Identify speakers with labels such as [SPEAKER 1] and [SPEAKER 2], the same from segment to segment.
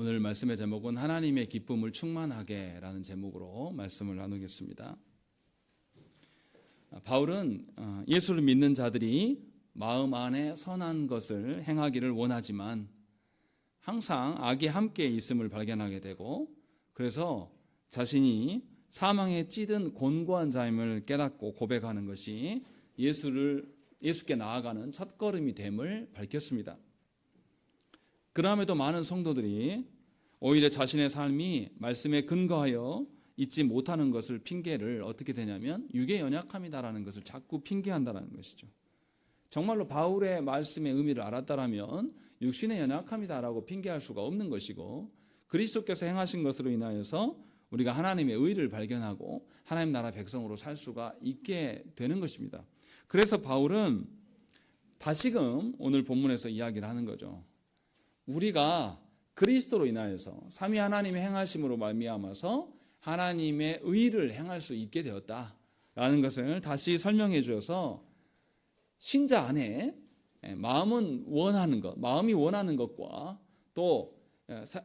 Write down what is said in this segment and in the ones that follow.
[SPEAKER 1] 오늘 말씀의 제목은 하나님의 기쁨을 충만하게 라는 제목으로 말씀을 나누겠습니다. 바울은 예수를 믿는 자들이 마음 안에 선한 것을 행하기를 원하지만 항상 악이 함께 있음을 발견하게 되고, 그래서 자신이 사망에 찌든 곤고한 자임을 깨닫고 고백하는 것이 예수께 나아가는 첫걸음이 됨을 밝혔습니다. 그럼에도 많은 성도들이 오히려 자신의 삶이 말씀에 근거하여 있지 못하는 것을 핑계를 어떻게 되냐면 육의 연약함이다라는 것을 자꾸 핑계한다는 것이죠. 정말로 바울의 말씀의 의미를 알았다라면 육신의 연약함이다라고 핑계할 수가 없는 것이고, 그리스도께서 행하신 것으로 인하여서 우리가 하나님의 의를 발견하고 하나님 나라 백성으로 살 수가 있게 되는 것입니다. 그래서 바울은 다시금 오늘 본문에서 이야기를 하는 거죠. 우리가 그리스도로 인하여서 삼위 하나님의 행하심으로 말미암아서 하나님의 의를 행할 수 있게 되었다라는 것을 다시 설명해 주어서 신자 안에 마음이 원하는 것과 또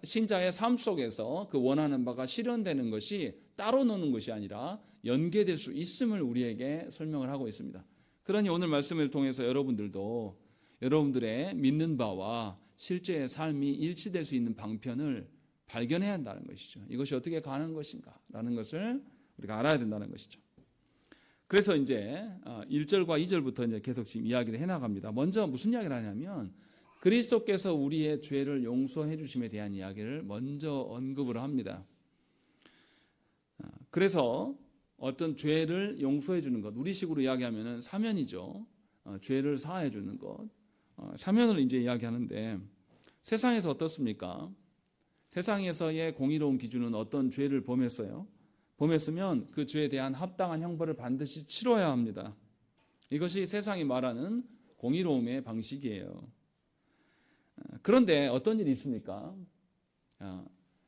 [SPEAKER 1] 신자의 삶 속에서 그 원하는 바가 실현되는 것이 따로 노는 것이 아니라 연계될 수 있음을 우리에게 설명을 하고 있습니다. 그러니 오늘 말씀을 통해서 여러분들도 여러분들의 믿는 바와 실제의 삶이 일치될 수 있는 방편을 발견해야 한다는 것이죠. 이것이 어떻게 가는 것인가 라는 것을 우리가 알아야 된다는 것이죠. 그래서 이제 1절과 2절부터 이제 계속 지금 이야기를 해나갑니다. 먼저 무슨 이야기를 하냐면 그리스도께서 우리의 죄를 용서해 주심에 대한 이야기를 먼저 언급을 합니다. 그래서 어떤 죄를 용서해 주는 것, 우리식으로 이야기하면 사면이죠. 죄를 사하해 주는 것, 사면을 이제 이야기하는데, 세상에서 어떻습니까? 세상에서의 공의로운 기준은 어떤 죄를 범했으면 그 죄에 대한 합당한 형벌을 반드시 치러야 합니다. 이것이 세상이 말하는 공의로움의 방식이에요. 그런데 어떤 일이 있습니까?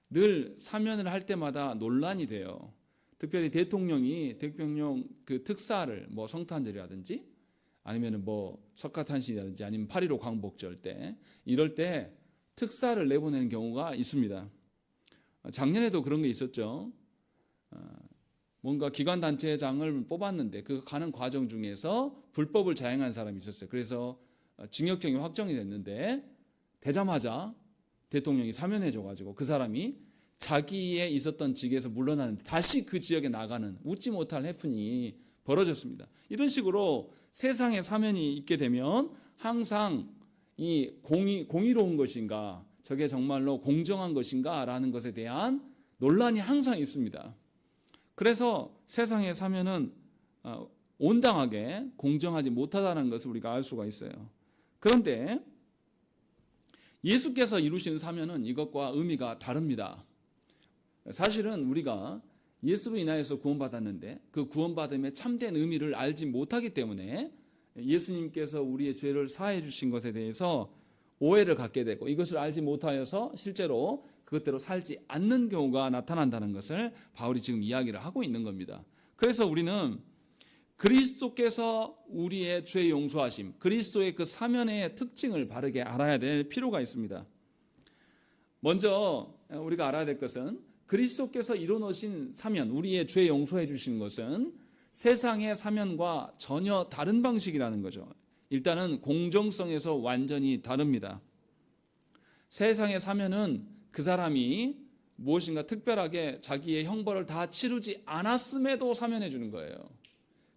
[SPEAKER 1] 늘 사면을 할 때마다 논란이 돼요. 특별히 대통령 그 특사를 성탄절이라든지 아니면 석가탄신이라든지 아니면 8.15 광복절 때 이럴 때 특사를 내보내는 경우가 있습니다. 작년에도 그런 게 있었죠. 뭔가 기관단체장을 뽑았는데 그 가는 과정 중에서 불법을 자행한 사람이 있었어요. 그래서 징역형이 확정이 됐는데 되자마자 대통령이 사면해줘가지고 그 사람이 자기의 있었던 직에서 물러나는데 다시 그 지역에 나가는 웃지 못할 해프닝이 벌어졌습니다. 이런 식으로 세상에 사면이 있게 되면 항상 이 공의로운 것인가, 저게 정말로 공정한 것인가 라는 것에 대한 논란이 항상 있습니다. 그래서 세상의 사면은 온당하게 공정하지 못하다는 것을 우리가 알 수가 있어요. 그런데 예수께서 이루시는 사면은 이것과 의미가 다릅니다. 사실은 우리가 예수로 인하여서 구원받았는데 그 구원받음의 참된 의미를 알지 못하기 때문에 예수님께서 우리의 죄를 사해 주신 것에 대해서 오해를 갖게 되고, 이것을 알지 못하여서 실제로 그것대로 살지 않는 경우가 나타난다는 것을 바울이 지금 이야기를 하고 있는 겁니다. 그래서 우리는 그리스도께서 우리의 죄 용서하심, 그리스도의 그 사면의 특징을 바르게 알아야 될 필요가 있습니다. 먼저 우리가 알아야 될 것은 그리스도께서 이루어놓으신 사면, 우리의 죄 용서해 주신 것은 세상의 사면과 전혀 다른 방식이라는 거죠. 일단은 공정성에서 완전히 다릅니다. 세상의 사면은 그 사람이 무엇인가 특별하게 자기의 형벌을 다 치르지 않았음에도 사면해 주는 거예요.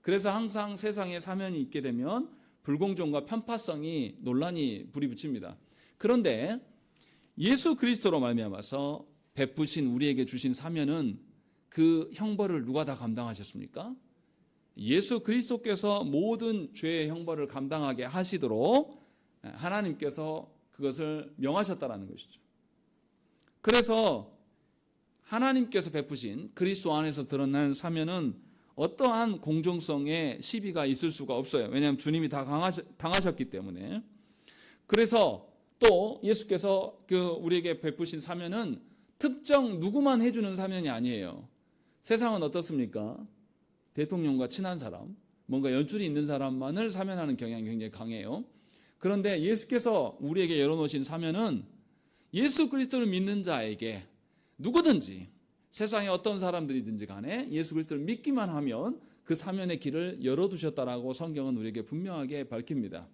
[SPEAKER 1] 그래서 항상 세상에 사면이 있게 되면 불공정과 편파성이 논란이 불이 붙입니다. 그런데 예수 그리스도로 말미암아서 베푸신 우리에게 주신 사면은 그 형벌을 누가 다 감당하셨습니까? 예수 그리스도께서 모든 죄의 형벌을 감당하게 하시도록 하나님께서 그것을 명하셨다라는 것이죠. 그래서 하나님께서 베푸신 그리스도 안에서 드러난 사면은 어떠한 공정성의 시비가 있을 수가 없어요. 왜냐하면 주님이 다 당하셨기 때문에. 그래서 또 예수께서 우리에게 베푸신 사면은 특정 누구만 해주는 사면이 아니에요. 세상은 어떻습니까? 대통령과 친한 사람, 뭔가 연줄이 있는 사람만을 사면하는 경향이 굉장히 강해요. 그런데 예수께서 우리에게 열어놓으신 사면은 예수 그리스도를 믿는 자에게 누구든지 세상에 어떤 사람들이든지 간에 예수 그리스도를 믿기만 하면 그 사면의 길을 열어두셨다라고 성경은 우리에게 분명하게 밝힙니다.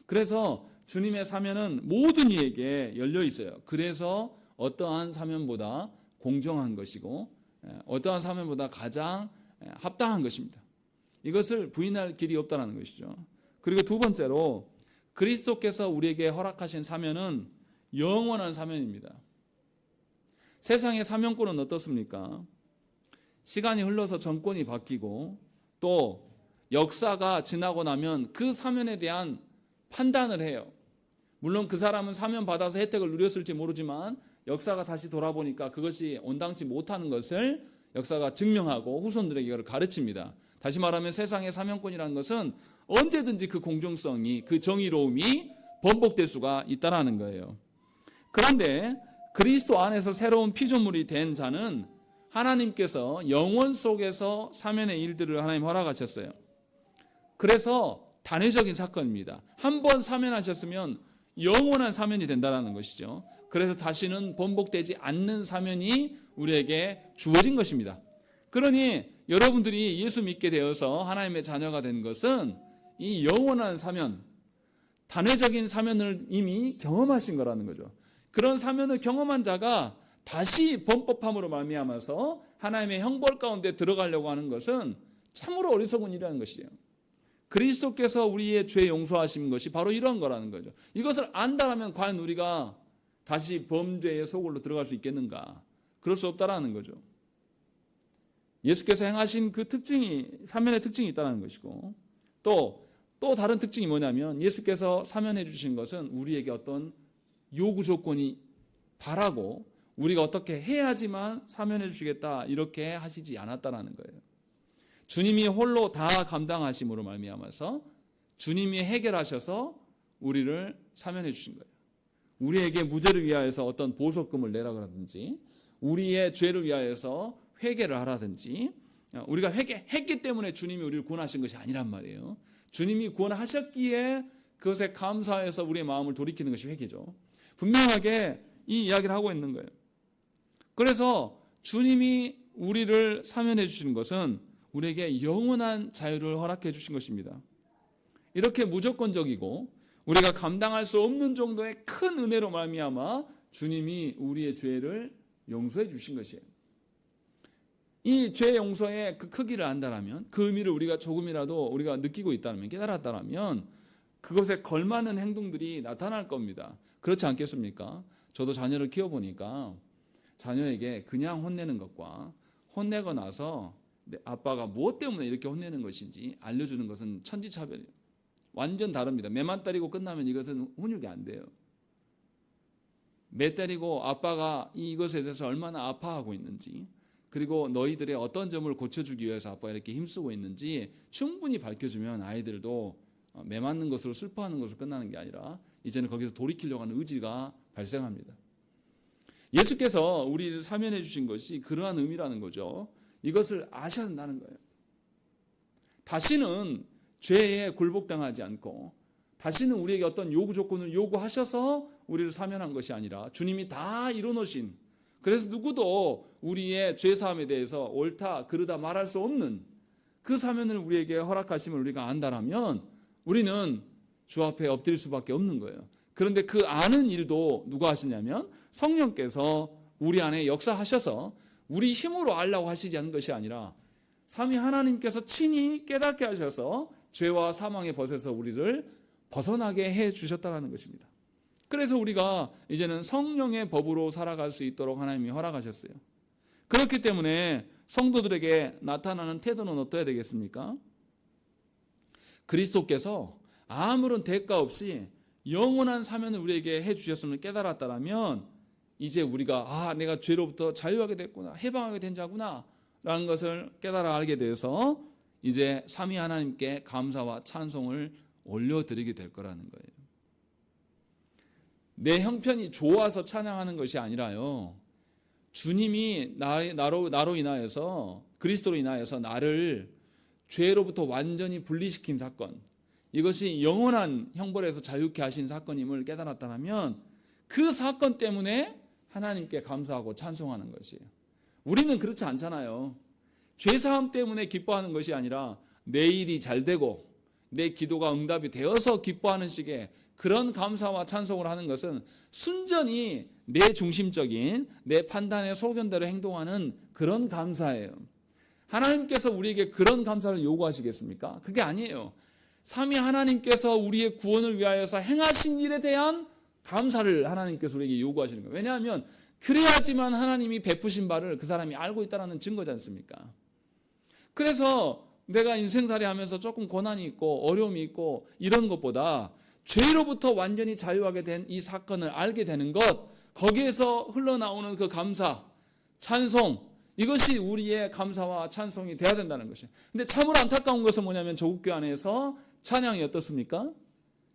[SPEAKER 1] 그래서 주님의 사면은 모든 이에게 열려 있어요. 그래서 어떠한 사면보다 공정한 것이고 어떠한 사면보다 가장 합당한 것입니다. 이것을 부인할 길이 없다는 것이죠. 그리고 두 번째로 그리스도께서 우리에게 허락하신 사면은 영원한 사면입니다. 세상의 사면권은 어떻습니까? 시간이 흘러서 정권이 바뀌고 또 역사가 지나고 나면 그 사면에 대한 판단을 해요. 물론 그 사람은 사면 받아서 혜택을 누렸을지 모르지만 역사가 다시 돌아보니까 그것이 온당치 못하는 것을 역사가 증명하고 후손들에게 이걸 가르칩니다. 다시 말하면 세상의 사면권이라는 것은 언제든지 그 공정성이, 그 정의로움이 번복될 수가 있다는 거예요. 그런데 그리스도 안에서 새로운 피조물이 된 자는 하나님께서 영원 속에서 사면의 일들을 하나님 허락하셨어요. 그래서 단회적인 사건입니다. 한 번 사면하셨으면 영원한 사면이 된다는 것이죠. 그래서 다시는 번복되지 않는 사면이 우리에게 주어진 것입니다. 그러니 여러분들이 예수 믿게 되어서 하나님의 자녀가 된 것은 이 영원한 사면, 단회적인 사면을 이미 경험하신 거라는 거죠. 그런 사면을 경험한 자가 다시 범법함으로 말미암아서 하나님의 형벌 가운데 들어가려고 하는 것은 참으로 어리석은 일이라는 것이에요. 그리스도께서 우리의 죄 용서하신 것이 바로 이런 거라는 거죠. 이것을 안다라면 과연 우리가 다시 범죄의 소굴로 들어갈 수 있겠는가? 그럴 수 없다라는 거죠. 예수께서 행하신 그 특징이, 사면의 특징이 있다는 것이고 또 다른 특징이 뭐냐면 예수께서 사면해 주신 것은 우리에게 어떤 요구 조건이 바라고 우리가 어떻게 해야지만 사면해 주시겠다 이렇게 하시지 않았다라는 거예요. 주님이 홀로 다 감당하심으로 말미암아서 주님이 해결하셔서 우리를 사면해 주신 거예요. 우리에게 무죄를 위하여서 어떤 보석금을 내라 그러든지 우리의 죄를 위하여서 회개를 하라든지 우리가 회개했기 때문에 주님이 우리를 구원하신 것이 아니란 말이에요. 주님이 구원하셨기에 그것에 감사해서 우리의 마음을 돌이키는 것이 회개죠. 분명하게 이 이야기를 하고 있는 거예요. 그래서 주님이 우리를 사면해 주시는 것은 우리에게 영원한 자유를 허락해 주신 것입니다. 이렇게 무조건적이고 우리가 감당할 수 없는 정도의 큰 은혜로 말미암아 주님이 우리의 죄를 용서해 주신 것이에요. 이 죄 용서의 그 크기를 안다라면 그 의미를 우리가 조금이라도 우리가 느끼고 있다면 깨달았다면 그것에 걸맞는 행동들이 나타날 겁니다. 그렇지 않겠습니까? 저도 자녀를 키워보니까 자녀에게 그냥 혼내는 것과 혼내고 나서 아빠가 무엇 때문에 이렇게 혼내는 것인지 알려주는 것은 천지차별이에요. 완전 다릅니다. 매만 때리고 끝나면 이것은 훈육이 안 돼요. 매 때리고 아빠가 이것에 대해서 얼마나 아파하고 있는지 그리고 너희들의 어떤 점을 고쳐주기 위해서 아빠가 이렇게 힘쓰고 있는지 충분히 밝혀주면 아이들도 매 맞는 것으로 슬퍼하는 것으로 끝나는 게 아니라 이제는 거기서 돌이키려고 하는 의지가 발생합니다. 예수께서 우리를 사면해 주신 것이 그러한 의미라는 거죠. 이것을 아셔야 한다는 거예요. 다시는 죄에 굴복당하지 않고 다시는 우리에게 어떤 요구 조건을 요구하셔서 우리를 사면한 것이 아니라 주님이 다 이뤄놓으신, 그래서 누구도 우리의 죄사함에 대해서 옳다 그르다 말할 수 없는 그 사면을 우리에게 허락하심을 우리가 안다라면 우리는 주 앞에 엎드릴 수밖에 없는 거예요. 그런데 그 아는 일도 누가 하시냐면 성령께서 우리 안에 역사하셔서 우리 힘으로 알라고 하시지 않는 것이 아니라 삼위 하나님께서 친히 깨닫게 하셔서 죄와 사망의 벗에서 우리를 벗어나게 해 주셨다는 것입니다. 그래서 우리가 이제는 성령의 법으로 살아갈 수 있도록 하나님이 허락하셨어요. 그렇기 때문에 성도들에게 나타나는 태도는 어떠해야 되겠습니까? 그리스도께서 아무런 대가 없이 영원한 사면을 우리에게 해 주셨음을 깨달았다면 이제 우리가 내가 죄로부터 자유하게 됐구나, 해방하게 된 자구나 라는 것을 깨달아 알게 돼서 이제 삼위 하나님께 감사와 찬송을 올려드리게 될 거라는 거예요. 내 형편이 좋아서 찬양하는 것이 아니라요, 주님이 나로 인하여서, 그리스도로 인하여서 나를 죄로부터 완전히 분리시킨 사건, 이것이 영원한 형벌에서 자유케 하신 사건임을 깨달았다면 그 사건 때문에 하나님께 감사하고 찬송하는 것이에요. 우리는 그렇지 않잖아요. 죄사함 때문에 기뻐하는 것이 아니라 내 일이 잘 되고 내 기도가 응답이 되어서 기뻐하는 식의 그런 감사와 찬송을 하는 것은 순전히 내 중심적인 내 판단의 소견대로 행동하는 그런 감사예요. 하나님께서 우리에게 그런 감사를 요구하시겠습니까? 그게 아니에요. 삼위 하나님께서 우리의 구원을 위하여서 행하신 일에 대한 감사를 하나님께서 우리에게 요구하시는 거예요. 왜냐하면 그래야지만 하나님이 베푸신 바를 그 사람이 알고 있다는 증거지 않습니까? 그래서 내가 인생살이 하면서 조금 고난이 있고 어려움이 있고 이런 것보다 죄로부터 완전히 자유하게 된 이 사건을 알게 되는 것, 거기에서 흘러나오는 그 감사, 찬송, 이것이 우리의 감사와 찬송이 돼야 된다는 것이에요. 근데 참으로 안타까운 것은 뭐냐면 조국교회 안에서 찬양이 어떻습니까?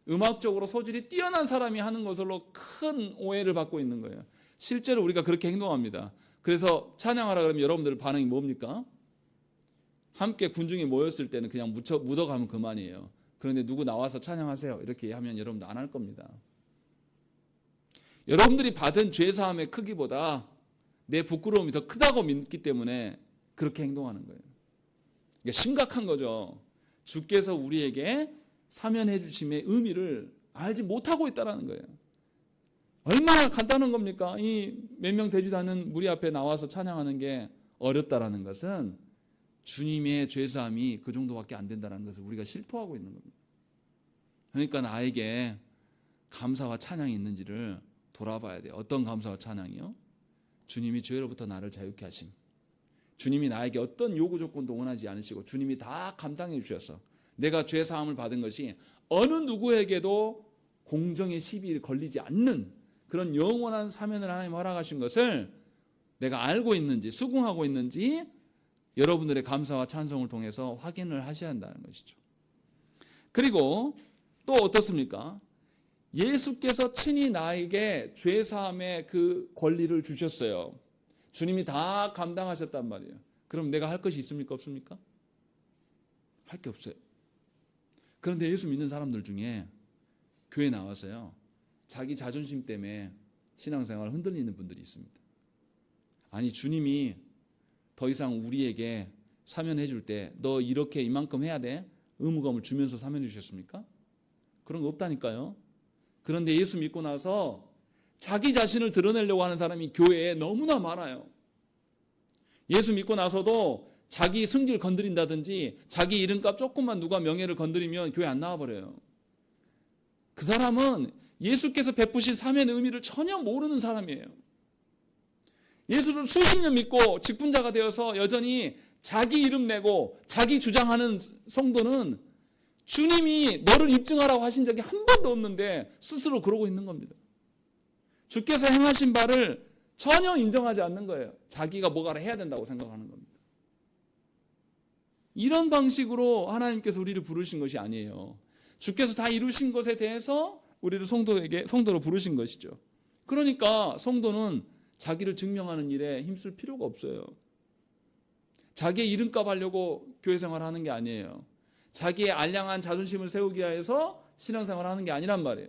[SPEAKER 1] 음악적으로 소질이 뛰어난 사람이 하는 것으로 큰 오해를 받고 있는 거예요. 실제로 우리가 그렇게 행동합니다. 그래서 찬양하라 그러면 여러분들 반응이 뭡니까? 함께 군중이 모였을 때는 그냥 묻어가면 그만이에요. 그런데 누구 나와서 찬양하세요 이렇게 하면 여러분들 안 할 겁니다. 여러분들이 받은 죄사함의 크기보다 내 부끄러움이 더 크다고 믿기 때문에 그렇게 행동하는 거예요. 이게 심각한 거죠. 주께서 우리에게 사면해 주심의 의미를 알지 못하고 있다는 거예요. 얼마나 간단한 겁니까? 이 몇 명 되지도 않은 무리 앞에 나와서 찬양하는 게 어렵다라는 것은 주님의 죄사함이 그 정도밖에 안 된다는 것을 우리가 실토하고 있는 겁니다. 그러니까 나에게 감사와 찬양이 있는지를 돌아봐야 돼요. 어떤 감사와 찬양이요? 주님이 죄로부터 나를 자유케 하심. 주님이 나에게 어떤 요구 조건도 원하지 않으시고 주님이 다 감당해 주셔서 내가 죄사함을 받은 것이 어느 누구에게도 공정의 시비를 걸리지 않는 그런 영원한 사면을 하나님 허락하신 것을 내가 알고 있는지 수긍하고 있는지 여러분들의 감사와 찬송을 통해서 확인을 하셔야 한다는 것이죠. 그리고 또 어떻습니까? 예수께서 친히 나에게 죄사함의 그 권리를 주셨어요. 주님이 다 감당하셨단 말이에요. 그럼 내가 할 것이 있습니까? 없습니까? 할 게 없어요. 그런데 예수 믿는 사람들 중에 교회 나와서요, 자기 자존심 때문에 신앙생활을 흔들리는 분들이 있습니다. 아니, 주님이 더 이상 우리에게 사면해 줄 때 너 이렇게 이만큼 해야 돼? 의무감을 주면서 사면해 주셨습니까? 그런 거 없다니까요. 그런데 예수 믿고 나서 자기 자신을 드러내려고 하는 사람이 교회에 너무나 많아요. 예수 믿고 나서도 자기 승질 건드린다든지 자기 이름값 조금만 누가 명예를 건드리면 교회 안 나와버려요. 그 사람은 예수께서 베푸신 사면의 의미를 전혀 모르는 사람이에요. 예수를 수십 년 믿고 직분자가 되어서 여전히 자기 이름 내고 자기 주장하는 성도는 주님이 너를 입증하라고 하신 적이 한 번도 없는데 스스로 그러고 있는 겁니다. 주께서 행하신 바를 전혀 인정하지 않는 거예요. 자기가 뭐가를 해야 된다고 생각하는 겁니다. 이런 방식으로 하나님께서 우리를 부르신 것이 아니에요. 주께서 다 이루신 것에 대해서 우리를 성도로 부르신 것이죠. 그러니까 성도는 자기를 증명하는 일에 힘쓸 필요가 없어요. 자기의 이름값 하려고 교회 생활하는 게 아니에요. 자기의 알량한 자존심을 세우기 위해서 신앙생활을 하는 게 아니란 말이에요.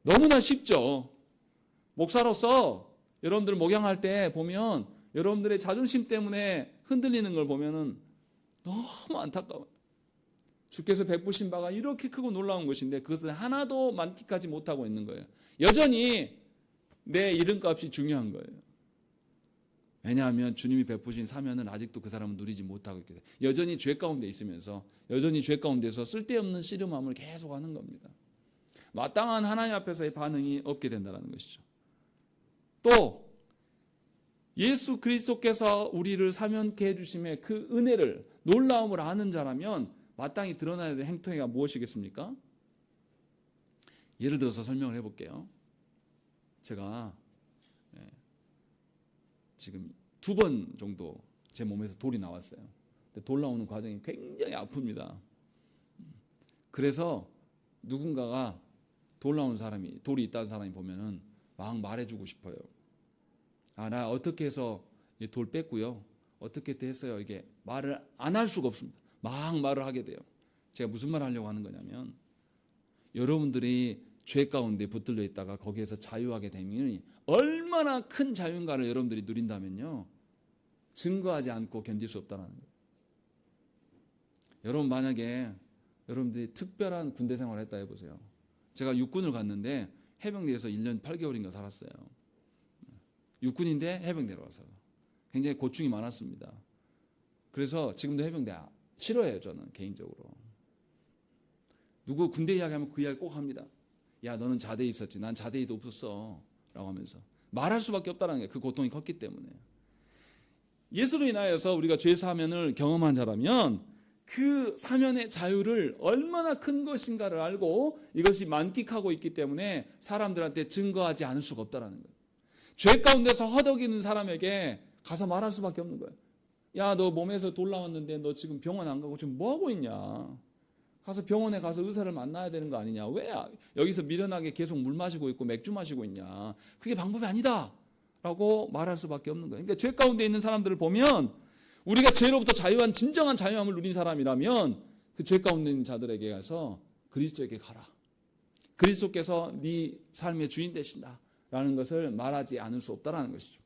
[SPEAKER 1] 너무나 쉽죠. 목사로서 여러분들 목양할 때 보면 여러분들의 자존심 때문에 흔들리는 걸 보면은 너무 안타까워요. 주께서 베푸신 바가 이렇게 크고 놀라운 것인데 그것을 하나도 만끽하지 못하고 있는 거예요. 여전히 내 이름값이 중요한 거예요. 왜냐하면 주님이 베푸신 사면은 아직도 그 사람은 누리지 못하고 있거든요. 여전히 죄 가운데 있으면서 여전히 죄 가운데서 쓸데없는 씨름함을 계속하는 겁니다. 마땅한 하나님 앞에서의 반응이 없게 된다는 것이죠. 또 예수 그리스도께서 우리를 사면케 해주심의 그 은혜를 놀라움을 아는 자라면 마땅히 드러나야 될 행동이 무엇이겠습니까? 예를 들어서 설명을 해볼게요. 제가 지금 2번 정도 제 몸에서 돌이 나왔어요. 근데 돌 나오는 과정이 굉장히 아픕니다. 그래서 누군가가 돌 나오는 사람이, 돌이 있다는 사람이 보면은 막 말해주고 싶어요. 아, 나 어떻게 해서 돌 뺐고요. 어떻게 했어요. 이게 말을 안 할 수가 없습니다. 막 말을 하게 돼요. 제가 무슨 말 하려고 하는 거냐면 여러분들이 죄 가운데 붙들려 있다가 거기에서 자유하게 되면 얼마나 큰 자유인가를 여러분들이 누린다면요, 증거하지 않고 견딜 수 없다는 거예요. 여러분 만약에 여러분들이 특별한 군대 생활을 했다 해보세요. 제가 육군을 갔는데 해병대에서 1년 8개월인가 살았어요. 육군인데 해병대로 와서 굉장히 고충이 많았습니다. 그래서 지금도 해병대 싫어해요. 저는 개인적으로. 누구 군대 이야기하면 그 이야기 꼭 합니다. 야, 너는 자대에 있었지, 난 자대에도 없었어 라고 하면서 말할 수밖에 없다는 게 그 고통이 컸기 때문에. 예수로 인하여서 우리가 죄 사면을 경험한 자라면 그 사면의 자유를 얼마나 큰 것인가를 알고 이것이 만끽하고 있기 때문에 사람들한테 증거하지 않을 수가 없다는 거예요. 죄 가운데서 허덕이는 사람에게 가서 말할 수밖에 없는 거예요. 야, 너 몸에서 돌 나왔는데 너 지금 병원 안 가고 지금 뭐 하고 있냐? 가서 병원에 가서 의사를 만나야 되는 거 아니냐? 왜 여기서 미련하게 계속 물 마시고 있고 맥주 마시고 있냐? 그게 방법이 아니다 라고 말할 수밖에 없는 거예요. 그러니까 죄 가운데 있는 사람들을 보면 우리가 죄로부터 자유한 진정한 자유함을 누린 사람이라면 그 죄 가운데 있는 자들에게 가서 그리스도에게 가라, 그리스도께서 네 삶의 주인 되신다 라는 것을 말하지 않을 수 없다라는 것이죠.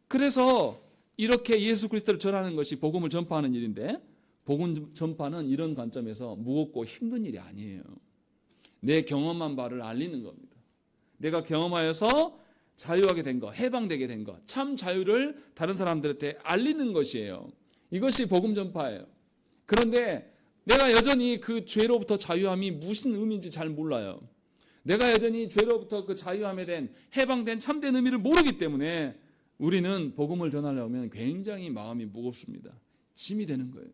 [SPEAKER 1] 그래서 이렇게 예수 그리스도를 전하는 것이 복음을 전파하는 일인데, 복음 전파는 이런 관점에서 무겁고 힘든 일이 아니에요. 내 경험한 바를 알리는 겁니다. 내가 경험하여서 자유하게 된 것, 해방되게 된 것, 참 자유를 다른 사람들한테 알리는 것이에요. 이것이 복음 전파예요. 그런데 내가 여전히 그 죄로부터 자유함이 무슨 의미인지 잘 몰라요. 내가 여전히 죄로부터 그 자유함에 대한 해방된 참된 의미를 모르기 때문에 우리는 복음을 전하려면 굉장히 마음이 무겁습니다. 짐이 되는 거예요.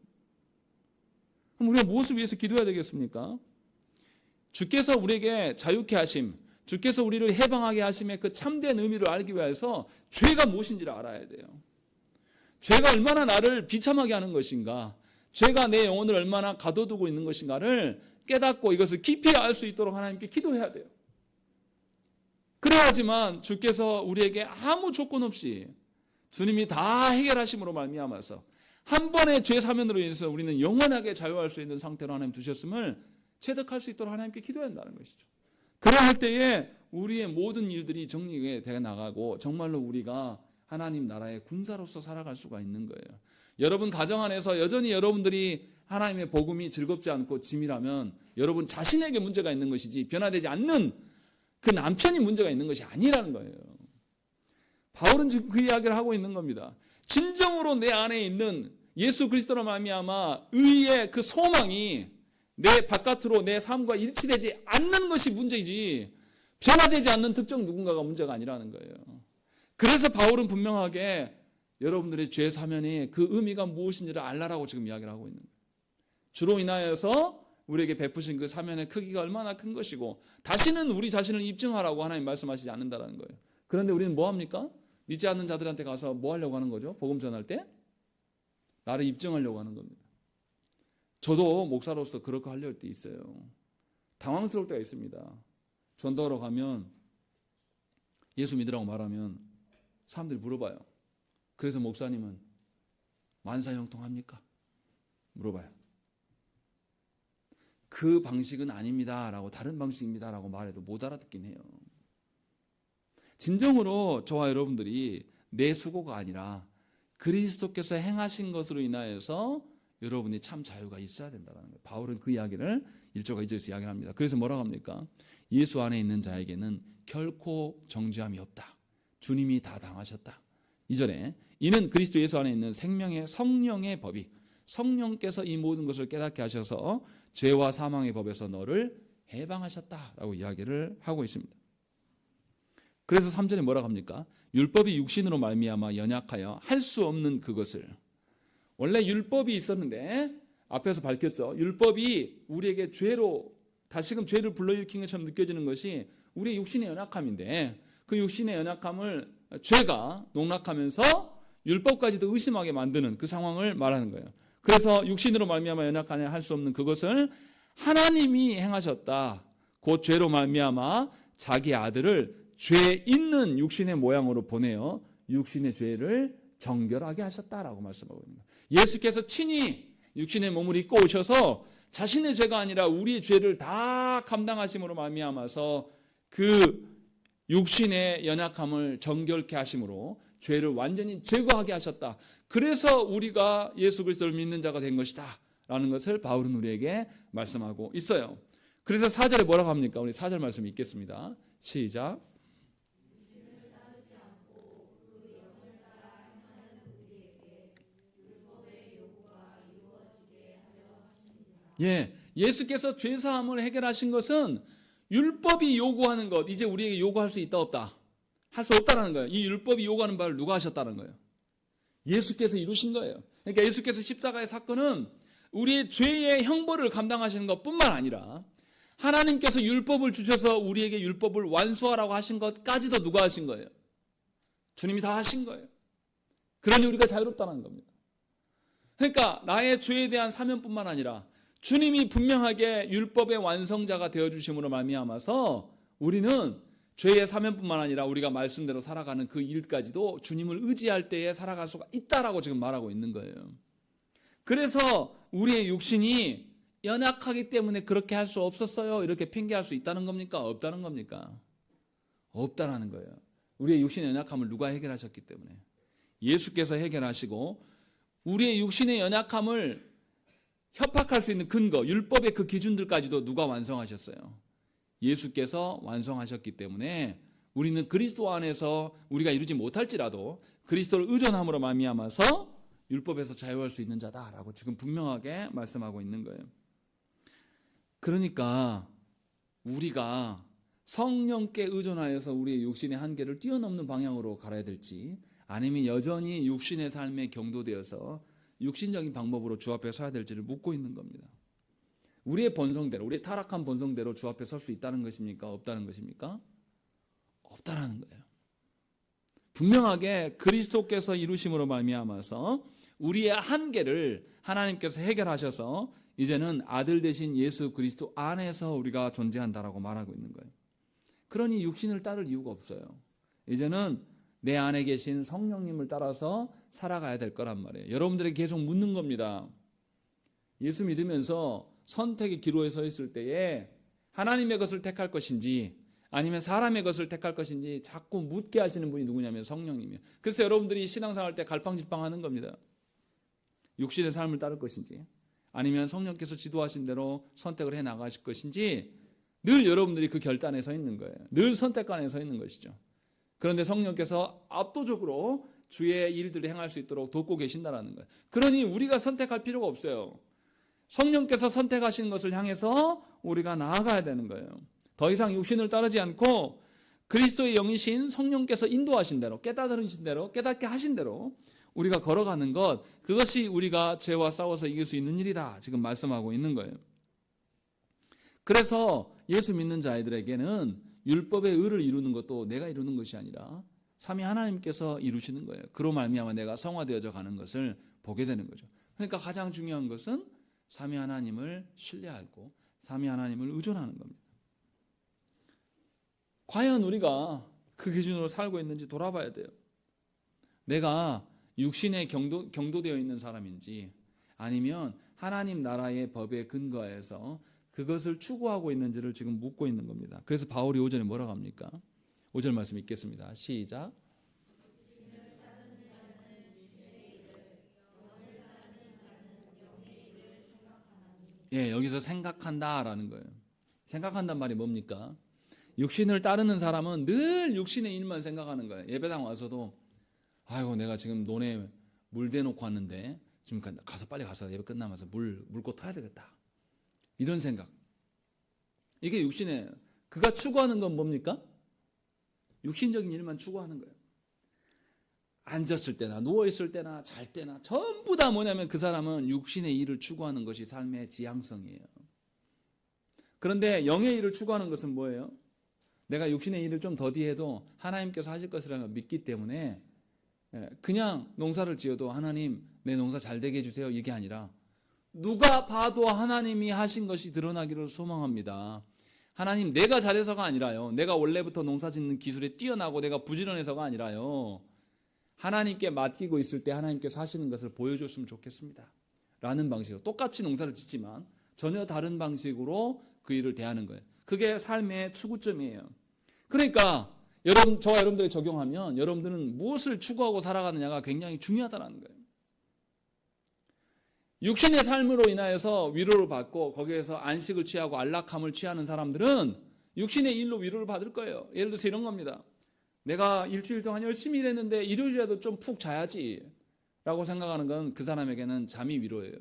[SPEAKER 1] 그럼 우리가 무엇을 위해서 기도해야 되겠습니까? 주께서 우리에게 자유케 하심, 주께서 우리를 해방하게 하심의 그 참된 의미를 알기 위해서 죄가 무엇인지를 알아야 돼요. 죄가 얼마나 나를 비참하게 하는 것인가, 죄가 내 영혼을 얼마나 가둬두고 있는 것인가를 깨닫고 이것을 깊이 알 수 있도록 하나님께 기도해야 돼요. 그래야지만 주께서 우리에게 아무 조건 없이 주님이 다 해결하심으로 말미암아서 한 번의 죄 사면으로 인해서 우리는 영원하게 자유할 수 있는 상태로 하나님 두셨음을 체득할 수 있도록 하나님께 기도해야 한다는 것이죠. 그러할 때에 우리의 모든 일들이 정리가 되어 나가고 정말로 우리가 하나님 나라의 군사로서 살아갈 수가 있는 거예요. 여러분 가정 안에서 여전히 여러분들이 하나님의 복음이 즐겁지 않고 짐이라면 여러분 자신에게 문제가 있는 것이지 변화되지 않는 그 남편이 문제가 있는 것이 아니라는 거예요. 바울은 지금 그 이야기를 하고 있는 겁니다. 진정으로 내 안에 있는 예수 그리스도로 말미암아 의의 그 소망이 내 바깥으로 내 삶과 일치되지 않는 것이 문제이지 변화되지 않는 특정 누군가가 문제가 아니라는 거예요. 그래서 바울은 분명하게 여러분들의 죄 사면이 그 의미가 무엇인지를 알라라고 지금 이야기를 하고 있는 거예요. 주로 인하여서 우리에게 베푸신 그 사면의 크기가 얼마나 큰 것이고 다시는 우리 자신을 입증하라고 하나님 말씀하시지 않는다는 거예요. 그런데 우리는 뭐 합니까? 믿지 않는 자들한테 가서 뭐 하려고 하는 거죠? 복음 전할 때? 나를 입증하려고 하는 겁니다. 저도 목사로서 그렇게 하려고 할 때 있어요. 당황스러울 때가 있습니다. 전도하러 가면 예수 믿으라고 말하면 사람들이 물어봐요. 그래서 목사님은 만사형통합니까? 물어봐요. 그 방식은 아닙니다 라고 다른 방식입니다 라고 말해도 못 알아듣긴 해요. 진정으로 저와 여러분들이 내 수고가 아니라 그리스도께서 행하신 것으로 인하여서 여러분이 참 자유가 있어야 된다는 거예요. 바울은 그 이야기를 1절과 2절에서 이야기합니다. 그래서 뭐라고 합니까? 예수 안에 있는 자에게는 결코 정죄함이 없다. 주님이 다 당하셨다. 2절에 이는 그리스도 예수 안에 있는 생명의 성령의 법이 성령께서 이 모든 것을 깨닫게 하셔서 죄와 사망의 법에서 너를 해방하셨다라고 이야기를 하고 있습니다. 그래서 3절에 뭐라고 합니까? 율법이 육신으로 말미암아 연약하여 할 수 없는 그것을. 원래 율법이 있었는데 앞에서 밝혔죠. 율법이 우리에게 죄로 다시금 죄를 불러일으킨 것처럼 느껴지는 것이 우리의 육신의 연약함인데 그 육신의 연약함을 죄가 농락하면서 율법까지도 의심하게 만드는 그 상황을 말하는 거예요. 그래서 육신으로 말미암아 연약하여 할 수 없는 그것을 하나님이 행하셨다. 곧 죄로 말미암아 자기 아들을 죄 있는 육신의 모양으로 보내어 육신의 죄를 정결하게 하셨다라고 말씀하고 있는 거예요. 예수께서 친히 육신의 몸을 입고 오셔서 자신의 죄가 아니라 우리의 죄를 다 감당하심으로 말미암아서 그 육신의 연약함을 정결케 하심으로 죄를 완전히 제거하게 하셨다. 그래서 우리가 예수 그리스도를 믿는 자가 된 것이다 라는 것을 바울은 우리에게 말씀하고 있어요. 그래서 4절에 뭐라고 합니까? 우리 4절 말씀 읽겠습니다. 시작. 예, 예수께서 죄사함을 해결하신 것은 율법이 요구하는 것, 이제 우리에게 요구할 수 있다 없다? 할 수 없다라는 거예요. 이 율법이 요구하는 바를 누가 하셨다는 거예요? 예수께서 이루신 거예요. 그러니까 예수께서 십자가의 사건은 우리의 죄의 형벌을 감당하시는 것뿐만 아니라 하나님께서 율법을 주셔서 우리에게 율법을 완수하라고 하신 것까지도 누가 하신 거예요? 주님이 다 하신 거예요. 그러니 우리가 자유롭다는 겁니다. 그러니까 나의 죄에 대한 사면뿐만 아니라 주님이 분명하게 율법의 완성자가 되어주심으로 말미암아서 우리는 죄의 사면뿐만 아니라 우리가 말씀대로 살아가는 그 일까지도 주님을 의지할 때에 살아갈 수가 있다라고 지금 말하고 있는 거예요. 그래서 우리의 육신이 연약하기 때문에 그렇게 할 수 없었어요 이렇게 핑계할 수 있다는 겁니까? 없다는 겁니까? 없다라는 거예요. 우리의 육신의 연약함을 누가 해결하셨기 때문에 예수께서 해결하시고 우리의 육신의 연약함을 협박할 수 있는 근거, 율법의 그 기준들까지도 누가 완성하셨어요? 예수께서 완성하셨기 때문에 우리는 그리스도 안에서 우리가 이루지 못할지라도 그리스도를 의존함으로 말미암아서 율법에서 자유할 수 있는 자다라고 지금 분명하게 말씀하고 있는 거예요. 그러니까 우리가 성령께 의존하여서 우리의 육신의 한계를 뛰어넘는 방향으로 갈아야 될지 아니면 여전히 육신의 삶에 경도되어서 육신적인 방법으로 주 앞에 서야 될지를 묻고 있는 겁니다. 우리의 본성대로, 우리의 타락한 본성대로 주 앞에 설 수 있다는 것입니까? 없다는 것입니까? 없다라는 거예요. 분명하게 그리스도께서 이루심으로 말미암아서 우리의 한계를 하나님께서 해결하셔서 이제는 아들 되신 예수 그리스도 안에서 우리가 존재한다라고 말하고 있는 거예요. 그러니 육신을 따를 이유가 없어요. 이제는 내 안에 계신 성령님을 따라서 살아가야 될 거란 말이에요. 여러분들에게 계속 묻는 겁니다. 예수 믿으면서 선택의 기로에 서 있을 때에 하나님의 것을 택할 것인지 아니면 사람의 것을 택할 것인지 자꾸 묻게 하시는 분이 누구냐면 성령님이에요. 그래서 여러분들이 신앙생활 때 갈팡질팡하는 겁니다. 육신의 삶을 따를 것인지 아니면 성령께서 지도하신 대로 선택을 해 나가실 것인지 늘 여러분들이 그 결단에 서 있는 거예요. 늘 선택관에 서 있는 것이죠. 그런데 성령께서 압도적으로 주의 일들을 행할 수 있도록 돕고 계신다는 거예요. 그러니 우리가 선택할 필요가 없어요. 성령께서 선택하신 것을 향해서 우리가 나아가야 되는 거예요. 더 이상 육신을 따르지 않고 그리스도의 영이신 성령께서 인도하신 대로 깨달으신 대로 깨닫게 하신 대로 우리가 걸어가는 것, 그것이 우리가 죄와 싸워서 이길 수 있는 일이다 지금 말씀하고 있는 거예요. 그래서 예수 믿는 자들에게는 율법의 의를 이루는 것도 내가 이루는 것이 아니라 삼위 하나님께서 이루시는 거예요. 그로 말미암아 내가 성화되어져 가는 것을 보게 되는 거죠. 그러니까 가장 중요한 것은 삼위 하나님을 신뢰하고 삼위 하나님을 의존하는 겁니다. 과연 우리가 그 기준으로 살고 있는지 돌아봐야 돼요. 내가 육신에 경도되어 있는 사람인지 아니면 하나님 나라의 법에 근거해서 그것을 추구하고 있는지를 지금 묻고 있는 겁니다. 그래서 바울이 5절에 뭐라고 합니까? 5절 말씀 읽겠습니다. 시작. 예, 여기서 생각한다라는 거예요. 생각한단 말이 뭡니까? 육신을 따르는 사람은 늘 육신의 일만 생각하는 거예요. 예배당 와서도 아이고 내가 지금 논에 물 대놓고 왔는데 지금 가서 빨리 가서 예배 끝나면서 물고 타야 되겠다. 이런 생각. 이게 육신의 그가 추구하는 건 뭡니까? 육신적인 일만 추구하는 거예요. 앉았을 때나 누워있을 때나 잘 때나 전부 다 뭐냐면 그 사람은 육신의 일을 추구하는 것이 삶의 지향성이에요. 그런데 영의 일을 추구하는 것은 뭐예요? 내가 육신의 일을 좀 더디해도 하나님께서 하실 것이라는 걸 믿기 때문에 그냥 농사를 지어도 하나님 내 농사 잘 되게 해주세요 이게 아니라 누가 봐도 하나님이 하신 것이 드러나기를 소망합니다. 하나님 내가 잘해서가 아니라요. 내가 원래부터 농사 짓는 기술에 뛰어나고 내가 부지런해서가 아니라요. 하나님께 맡기고 있을 때 하나님께서 하시는 것을 보여줬으면 좋겠습니다. 라는 방식으로 똑같이 농사를 짓지만 전혀 다른 방식으로 그 일을 대하는 거예요. 그게 삶의 추구점이에요. 그러니까 저와 여러분들이 적용하면 여러분들은 무엇을 추구하고 살아가느냐가 굉장히 중요하다는 거예요. 육신의 삶으로 인하여서 위로를 받고 거기에서 안식을 취하고 안락함을 취하는 사람들은 육신의 일로 위로를 받을 거예요. 예를 들어서 이런 겁니다. 내가 일주일 동안 열심히 일했는데 일요일이라도 좀 푹 자야지 라고 생각하는 건 그 사람에게는 잠이 위로예요.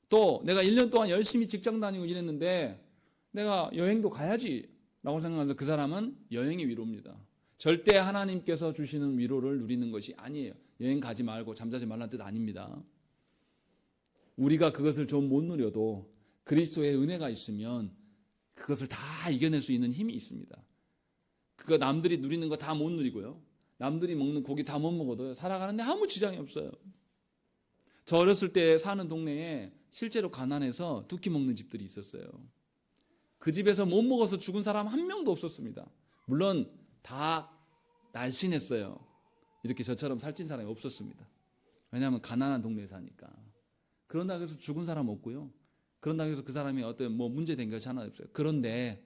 [SPEAKER 1] 또 내가 1년 동안 열심히 직장 다니고 일했는데 내가 여행도 가야지 라고 생각하면서 그 사람은 여행이 위로입니다. 절대 하나님께서 주시는 위로를 누리는 것이 아니에요. 여행 가지 말고 잠자지 말라는 뜻 아닙니다. 우리가 그것을 좀 못 누려도 그리스도의 은혜가 있으면 그것을 다 이겨낼 수 있는 힘이 있습니다. 그거 남들이 누리는 거 다 못 누리고요. 남들이 먹는 고기 다 못 먹어도 살아가는데 아무 지장이 없어요. 저 어렸을 때 사는 동네에 실제로 가난해서 두 끼 먹는 집들이 있었어요. 그 집에서 못 먹어서 죽은 사람 한 명도 없었습니다. 물론 다 날씬했어요. 이렇게 저처럼 살찐 사람이 없었습니다. 왜냐하면 가난한 동네에 사니까. 그런다고 해서 죽은 사람 없고요. 그런다고 해서 그 사람이 어떤 문제된 것이 하나 없어요. 그런데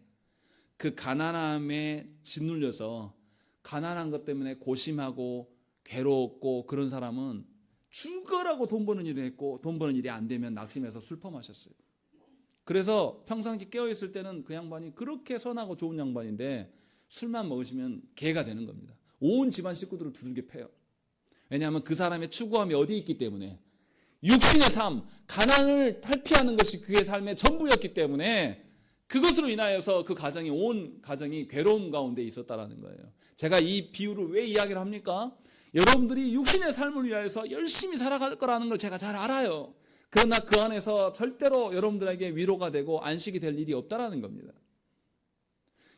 [SPEAKER 1] 그 가난함에 짓눌려서 가난한 것 때문에 고심하고 괴로웠고 그런 사람은 죽어라고 돈 버는 일을 했고 돈 버는 일이 안 되면 낙심해서 술퍼 마셨어요. 그래서 평상시 깨어있을 때는 그 양반이 그렇게 선하고 좋은 양반인데 술만 먹으시면 개가 되는 겁니다. 온 집안 식구들을 두들겨 패요. 왜냐하면 그 사람의 추구함이 어디에 있기 때문에 육신의 삶, 가난을 탈피하는 것이 그의 삶의 전부였기 때문에 그것으로 인하여서 그 가정이 온 가정이 괴로움 가운데 있었다라는 거예요. 제가 이 비유를 왜 이야기를 합니까? 여러분들이 육신의 삶을 위하여서 열심히 살아갈 거라는 걸 제가 잘 알아요. 그러나 그 안에서 절대로 여러분들에게 위로가 되고 안식이 될 일이 없다라는 겁니다.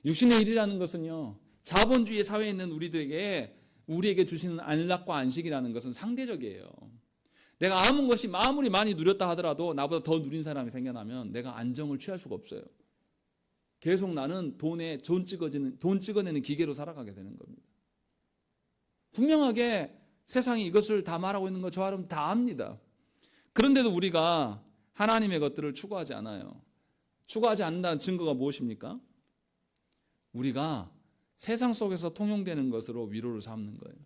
[SPEAKER 1] 육신의 일이라는 것은요, 자본주의 사회에 있는 우리에게 주시는 안락과 안식이라는 것은 상대적이에요. 내가 아무리 많이 누렸다 하더라도 나보다 더 누린 사람이 생겨나면 내가 안정을 취할 수가 없어요. 계속 나는 돈 찍어내는 기계로 살아가게 되는 겁니다. 분명하게 세상이 이것을 다 말하고 있는 거 저 여러분 다 압니다. 그런데도 우리가 하나님의 것들을 추구하지 않아요. 추구하지 않는다는 증거가 무엇입니까? 우리가 세상 속에서 통용되는 것으로 위로를 삼는 거예요.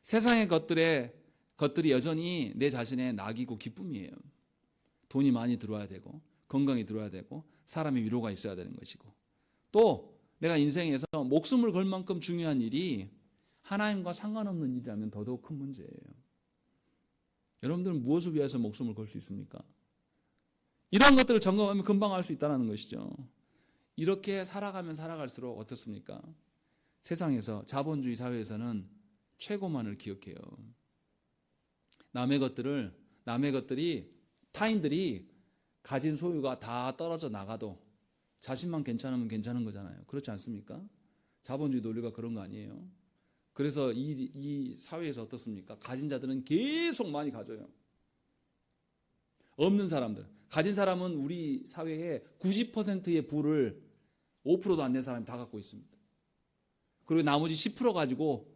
[SPEAKER 1] 세상의 것들이 여전히 내 자신의 낙이고 기쁨이에요. 돈이 많이 들어와야 되고 건강이 들어와야 되고 사람의 위로가 있어야 되는 것이고 또 내가 인생에서 목숨을 걸 만큼 중요한 일이 하나님과 상관없는 일이라면 더더욱 큰 문제예요. 여러분들은 무엇을 위해서 목숨을 걸 수 있습니까? 이러한 것들을 점검하면 금방 알 수 있다는 것이죠. 이렇게 살아가면 살아갈수록 어떻습니까? 세상에서 자본주의 사회에서는 최고만을 기억해요. 남의 것들이 타인들이 가진 소유가 다 떨어져 나가도 자신만 괜찮으면 괜찮은 거잖아요. 그렇지 않습니까? 자본주의 논리가 그런 거 아니에요. 그래서 이 사회에서 어떻습니까? 가진 자들은 계속 많이 가져요. 없는 사람들, 가진 사람은 우리 사회의 90%의 부를 5%도 안 된 사람이 다 갖고 있습니다. 그리고 나머지 10% 가지고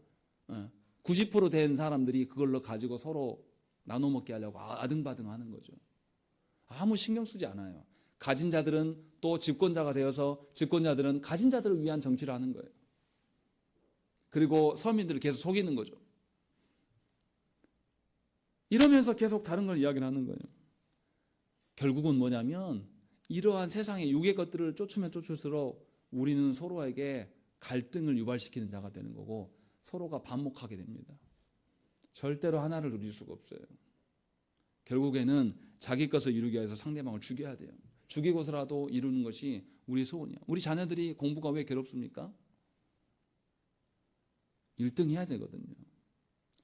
[SPEAKER 1] 90% 된 사람들이 그걸로 가지고 서로 나눠 먹게 하려고 아등바등 하는 거죠. 아무 신경 쓰지 않아요. 가진 자들은 또 집권자가 되어서 집권자들은 가진 자들을 위한 정치를 하는 거예요. 그리고 서민들을 계속 속이는 거죠. 이러면서 계속 다른 걸 이야기를 하는 거예요. 결국은 뭐냐면 이러한 세상의 육의 것들을 쫓으면 쫓을수록 우리는 서로에게 갈등을 유발시키는 자가 되는 거고 서로가 반목하게 됩니다. 절대로 하나를 누릴 수가 없어요. 결국에는 자기 것을 이루기 위해서 상대방을 죽여야 돼요. 죽이고서라도 이루는 것이 우리 소원이야. 우리 자녀들이 공부가 왜 괴롭습니까? 1등 해야 되거든요.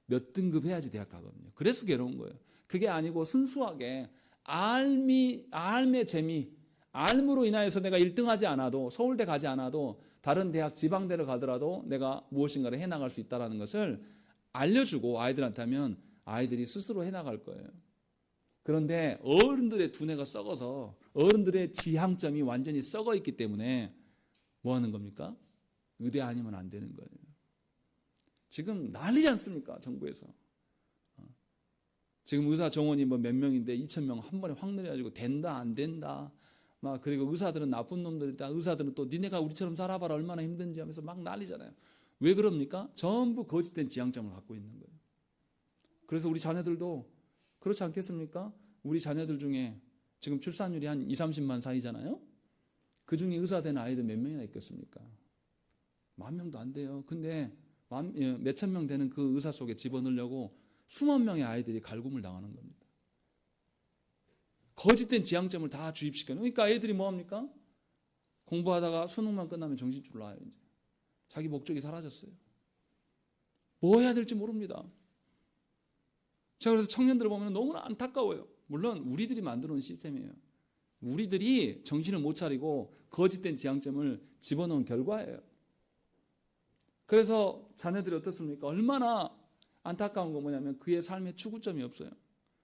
[SPEAKER 1] 몇 등급 해야지 대학 가거든요. 그래서 괴로운 거예요. 그게 아니고 순수하게 알의 재미, 알므로 인하여서 내가 1등하지 않아도 서울대 가지 않아도 다른 대학 지방대를 가더라도 내가 무엇인가를 해나갈 수 있다는 것을 알려주고 아이들한테 하면 아이들이 스스로 해나갈 거예요. 그런데 어른들의 두뇌가 썩어서 어른들의 지향점이 완전히 썩어 있기 때문에 뭐 하는 겁니까? 의대 아니면 안 되는 거예요. 지금 난리지 않습니까? 정부에서. 지금 의사 정원이 뭐 몇 명인데 2,000명 한 번에 확 늘어가지고 된다 안 된다. 막 그리고 의사들은 나쁜 놈들이다. 의사들은 또 니네가 우리처럼 살아봐라 얼마나 힘든지 하면서 막 난리잖아요. 왜 그럽니까? 전부 거짓된 지향점을 갖고 있는 거예요. 그래서 우리 자녀들도 그렇지 않겠습니까? 우리 자녀들 중에 지금 출산율이 한 2, 30만 사이잖아요. 그 중에 의사 된 아이들 몇 명이나 있겠습니까? 10,000명도 안 돼요. 근데 몇천 명 되는 그 의사 속에 집어넣으려고 수만 명의 아이들이 갈굼을 당하는 겁니다. 거짓된 지향점을 다 주입시켜요. 그러니까 애들이 뭐합니까? 공부하다가 수능만 끝나면 정신줄 놔요. 이제. 자기 목적이 사라졌어요. 뭐 해야 될지 모릅니다. 제가 그래서 청년들을 보면 너무나 안타까워요. 물론 우리들이 만들어 놓은 시스템이에요. 우리들이 정신을 못 차리고 거짓된 지향점을 집어넣은 결과예요. 그래서 자녀들이 어떻습니까? 얼마나 안타까운 거 뭐냐면 그의 삶에 추구점이 없어요.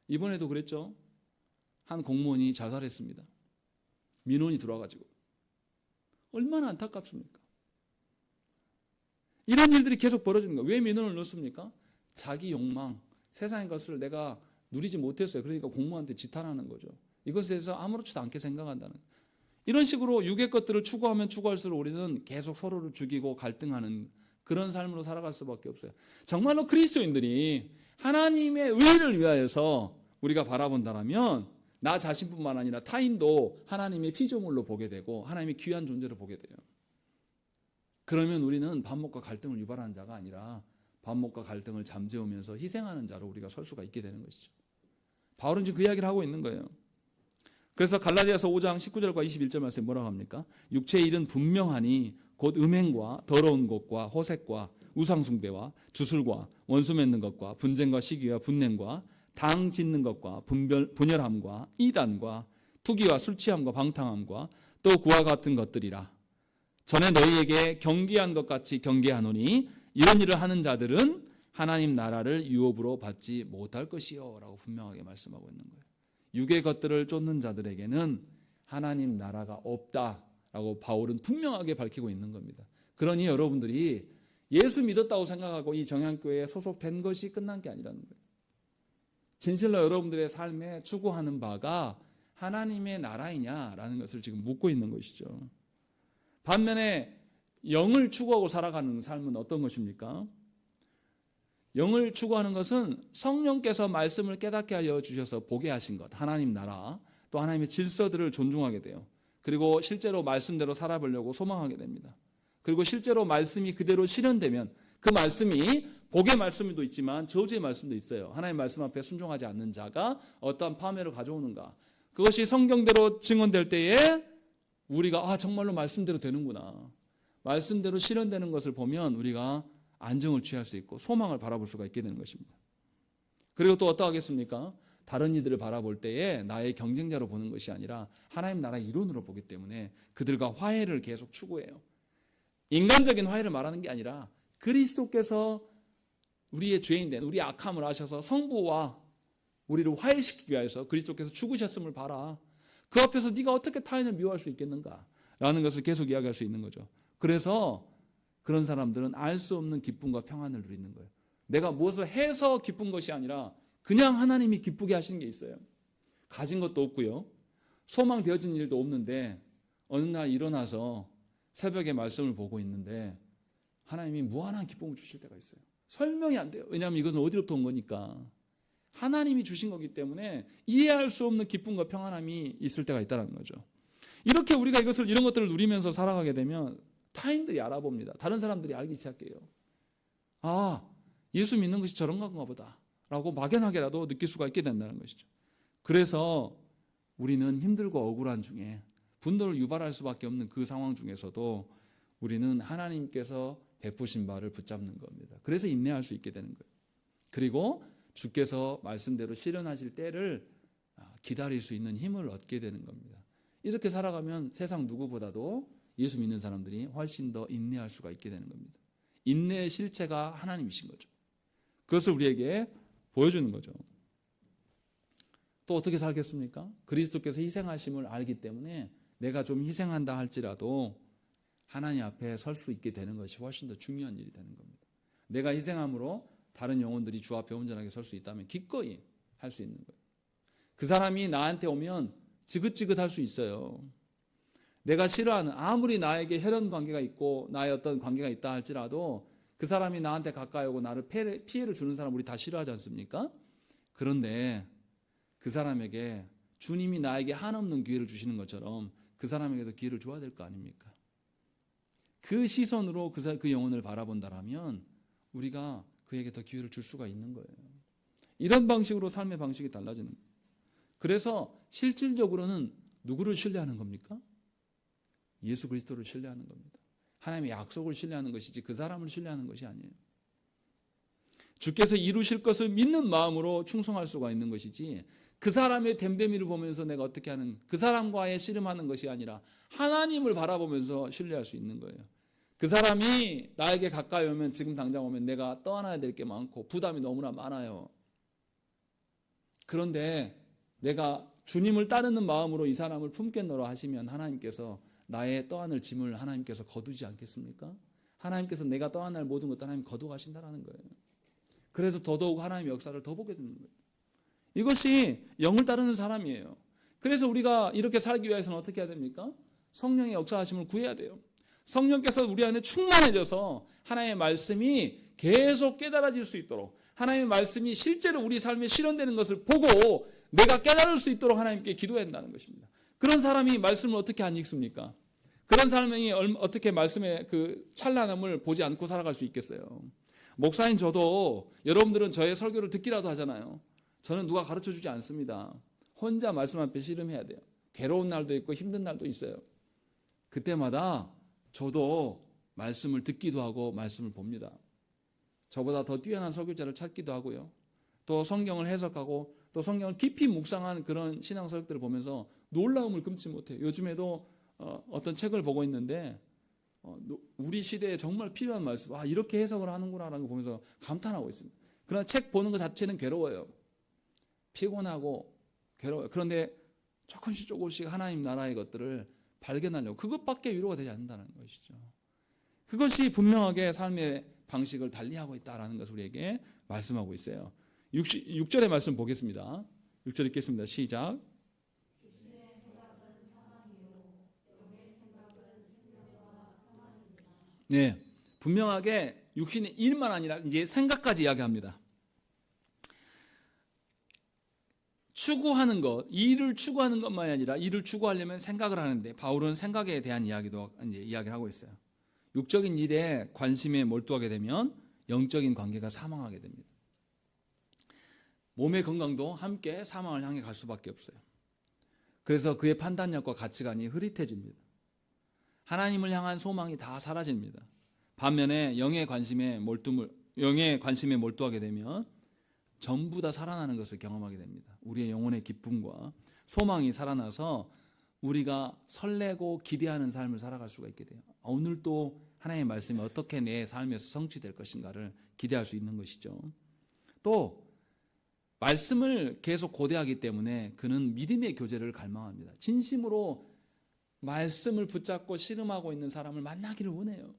[SPEAKER 1] 이번에도 그랬죠. 한 공무원이 자살했습니다. 민원이 들어와가지고. 얼마나 안타깝습니까? 이런 일들이 계속 벌어지는 거예요. 왜 민원을 넣습니까? 자기 욕망, 세상의 것을 내가 누리지 못했어요. 그러니까 공무원한테 지탄하는 거죠. 이것에 대해서 아무렇지도 않게 생각한다는 거예요. 이런 식으로 육의 것들을 추구하면 추구할수록 우리는 계속 서로를 죽이고 갈등하는 그런 삶으로 살아갈 수밖에 없어요. 정말로 그리스도인들이 하나님의 의를 위하여서 우리가 바라본다면 나 자신뿐만 아니라 타인도 하나님의 피조물로 보게 되고 하나님의 귀한 존재로 보게 돼요. 그러면 우리는 반목과 갈등을 유발하는 자가 아니라 반목과 갈등을 잠재우면서 희생하는 자로 우리가 설 수가 있게 되는 것이죠. 바울은 지금 그 이야기를 하고 있는 거예요. 그래서 갈라디아서 5장 19절과 21절 말씀에 뭐라고 합니까? 육체의 일은 분명하니 곧 음행과 더러운 것과 호색과 우상숭배와 주술과 원수 맺는 것과 분쟁과 시기와 분냄과 당 짓는 것과 분열함과 이단과 투기와 술취함과 방탕함과 또 그와 같은 것들이라. 전에 너희에게 경계한 것 같이 경계하노니 이런 일을 하는 자들은 하나님 나라를 유업으로 받지 못할 것이요 라고 분명하게 말씀하고 있는 거예요. 육의 것들을 쫓는 자들에게는 하나님 나라가 없다라고 바울은 분명하게 밝히고 있는 겁니다. 그러니 여러분들이 예수 믿었다고 생각하고 이 정향교회에 소속된 것이 끝난 게 아니라는 거예요. 진실로 여러분들의 삶에 추구하는 바가 하나님의 나라이냐라는 것을 지금 묻고 있는 것이죠. 반면에 영을 추구하고 살아가는 삶은 어떤 것입니까? 영을 추구하는 것은 성령께서 말씀을 깨닫게 하여 주셔서 보게 하신 것, 하나님 나라, 또 하나님의 질서들을 존중하게 돼요. 그리고 실제로 말씀대로 살아보려고 소망하게 됩니다. 그리고 실제로 말씀이 그대로 실현되면 그 말씀이 복의 말씀도 있지만 저주의 말씀도 있어요. 하나님의 말씀 앞에 순종하지 않는 자가 어떠한 파멸을 가져오는가. 그것이 성경대로 증언될 때에 우리가 정말로 말씀대로 되는구나. 말씀대로 실현되는 것을 보면 우리가 안정을 취할 수 있고 소망을 바라볼 수가 있게 되는 것입니다. 그리고 또 어떠하겠습니까? 다른 이들을 바라볼 때에 나의 경쟁자로 보는 것이 아니라 하나님 나라의 일원으로 보기 때문에 그들과 화해를 계속 추구해요. 인간적인 화해를 말하는 게 아니라 그리스도께서 우리의 죄인된 우리 악함을 아셔서 성부와 우리를 화해시키기 위해서 그리스도께서 죽으셨음을 봐라. 그 앞에서 네가 어떻게 타인을 미워할 수 있겠는가? 라는 것을 계속 이야기할 수 있는 거죠. 그래서 그런 사람들은 알 수 없는 기쁨과 평안을 누리는 거예요. 내가 무엇을 해서 기쁜 것이 아니라 그냥 하나님이 기쁘게 하시는 게 있어요. 가진 것도 없고요. 소망되어진 일도 없는데 어느 날 일어나서 새벽에 말씀을 보고 있는데 하나님이 무한한 기쁨을 주실 때가 있어요. 설명이 안 돼요. 왜냐하면 이것은 어디로부터 온 거니까. 하나님이 주신 거기 때문에 이해할 수 없는 기쁨과 평안함이 있을 때가 있다는 거죠. 이렇게 우리가 이런 것들을 누리면서 살아가게 되면 타인들이 알아봅니다. 다른 사람들이 알기 시작해요. 예수 믿는 것이 저런 건가 보다 라고 막연하게라도 느낄 수가 있게 된다는 것이죠. 그래서 우리는 힘들고 억울한 중에 분노를 유발할 수밖에 없는 그 상황 중에서도 우리는 하나님께서 베푸신 바를 붙잡는 겁니다. 그래서 인내할 수 있게 되는 거예요. 그리고 주께서 말씀대로 실현하실 때를 기다릴 수 있는 힘을 얻게 되는 겁니다. 이렇게 살아가면 세상 누구보다도 예수 믿는 사람들이 훨씬 더 인내할 수가 있게 되는 겁니다. 인내의 실체가 하나님이신 거죠. 그것을 우리에게 보여주는 거죠. 또 어떻게 살겠습니까? 그리스도께서 희생하심을 알기 때문에 내가 좀 희생한다 할지라도 하나님 앞에 설 수 있게 되는 것이 훨씬 더 중요한 일이 되는 겁니다. 내가 희생함으로 다른 영혼들이 주 앞에 온전하게 설 수 있다면 기꺼이 할 수 있는 거예요. 그 사람이 나한테 오면 지긋지긋할 수 있어요. 내가 싫어하는, 아무리 나에게 혈연 관계가 있고 나의 어떤 관계가 있다 할지라도 그 사람이 나한테 가까이 오고 나를 피해를 주는 사람 우리 다 싫어하지 않습니까? 그런데 그 사람에게 주님이 나에게 한없는 기회를 주시는 것처럼 그 사람에게도 기회를 줘야 될 거 아닙니까? 그 시선으로 그 영혼을 바라본다라면 우리가 그에게 더 기회를 줄 수가 있는 거예요. 이런 방식으로 삶의 방식이 달라지는 거예요. 그래서 실질적으로는 누구를 신뢰하는 겁니까? 예수 그리스도를 신뢰하는 겁니다. 하나님의 약속을 신뢰하는 것이지 그 사람을 신뢰하는 것이 아니에요. 주께서 이루실 것을 믿는 마음으로 충성할 수가 있는 것이지 그 사람의 됨됨이를 보면서 내가 어떻게 하는, 그 사람과의 씨름하는 것이 아니라 하나님을 바라보면서 신뢰할 수 있는 거예요. 그 사람이 나에게 가까이 오면, 지금 당장 오면 내가 떠안아야 될 게 많고 부담이 너무나 많아요. 그런데 내가 주님을 따르는 마음으로 이 사람을 품겠노라 하시면 하나님께서 나의 떠안을 짐을 하나님께서 거두지 않겠습니까? 하나님께서 내가 떠안할 모든 것도 하나님 거두가신다라는 거예요. 그래서 더더욱 하나님의 역사를 더 보게 되는 거예요. 이것이 영을 따르는 사람이에요. 그래서 우리가 이렇게 살기 위해서는 어떻게 해야 됩니까? 성령의 역사하심을 구해야 돼요. 성령께서 우리 안에 충만해져서 하나님의 말씀이 계속 깨달아질 수 있도록, 하나님의 말씀이 실제로 우리 삶에 실현되는 것을 보고 내가 깨달을 수 있도록 하나님께 기도해야 한다는 것입니다. 그런 사람이 말씀을 어떻게 안 읽습니까? 그런 사람이 어떻게 말씀의 그 찬란함을 보지 않고 살아갈 수 있겠어요? 목사인 저도, 여러분들은 저의 설교를 듣기라도 하잖아요. 저는 누가 가르쳐주지 않습니다. 혼자 말씀 앞에 씨름해야 돼요. 괴로운 날도 있고 힘든 날도 있어요. 그때마다 저도 말씀을 듣기도 하고 말씀을 봅니다. 저보다 더 뛰어난 설교자를 찾기도 하고요. 또 성경을 해석하고 또 성경을 깊이 묵상한 그런 신앙 서적들을 보면서 놀라움을 금치 못해요. 요즘에도 어떤 책을 보고 있는데 우리 시대에 정말 필요한 말씀, 이렇게 해석을 하는구나라는 걸 보면서 감탄하고 있습니다. 그러나 책 보는 것 자체는 괴로워요. 피곤하고 괴로워요. 그런데 조금씩 하나님 나라의 것들을 발견하려고, 그것밖에 위로가 되지 않는다는 것이죠. 그것이 분명하게 삶의 방식을 달리하고 있다는 것을 우리에게 말씀하고 있어요. 6절의 말씀 보겠습니다. 6절 읽겠습니다. 시작. 네, 분명하게 육신의 일만 아니라 이제 생각까지 이야기합니다. 추구하는 것, 일을 추구하는 것만이 아니라 일을 추구하려면 생각을 하는데, 바울은 생각에 대한 이야기도 이제 이야기를 하고 있어요. 육적인 일에 관심에 몰두하게 되면 영적인 관계가 사망하게 됩니다. 몸의 건강도 함께 사망을 향해 갈 수밖에 없어요. 그래서 그의 판단력과 가치관이 흐릿해집니다. 하나님을 향한 소망이 다 사라집니다. 반면에 영의 관심에 몰두하게 되면 전부 다 살아나는 것을 경험하게 됩니다. 우리의 영혼의 기쁨과 소망이 살아나서 우리가 설레고 기대하는 삶을 살아갈 수가 있게 돼요. 오늘 또 하나님의 말씀이 어떻게 내 삶에서 성취될 것인가를 기대할 수 있는 것이죠. 또 말씀을 계속 고대하기 때문에 그는 믿음의 교제를 갈망합니다. 진심으로 말씀을 붙잡고 씨름하고 있는 사람을 만나기를 원해요.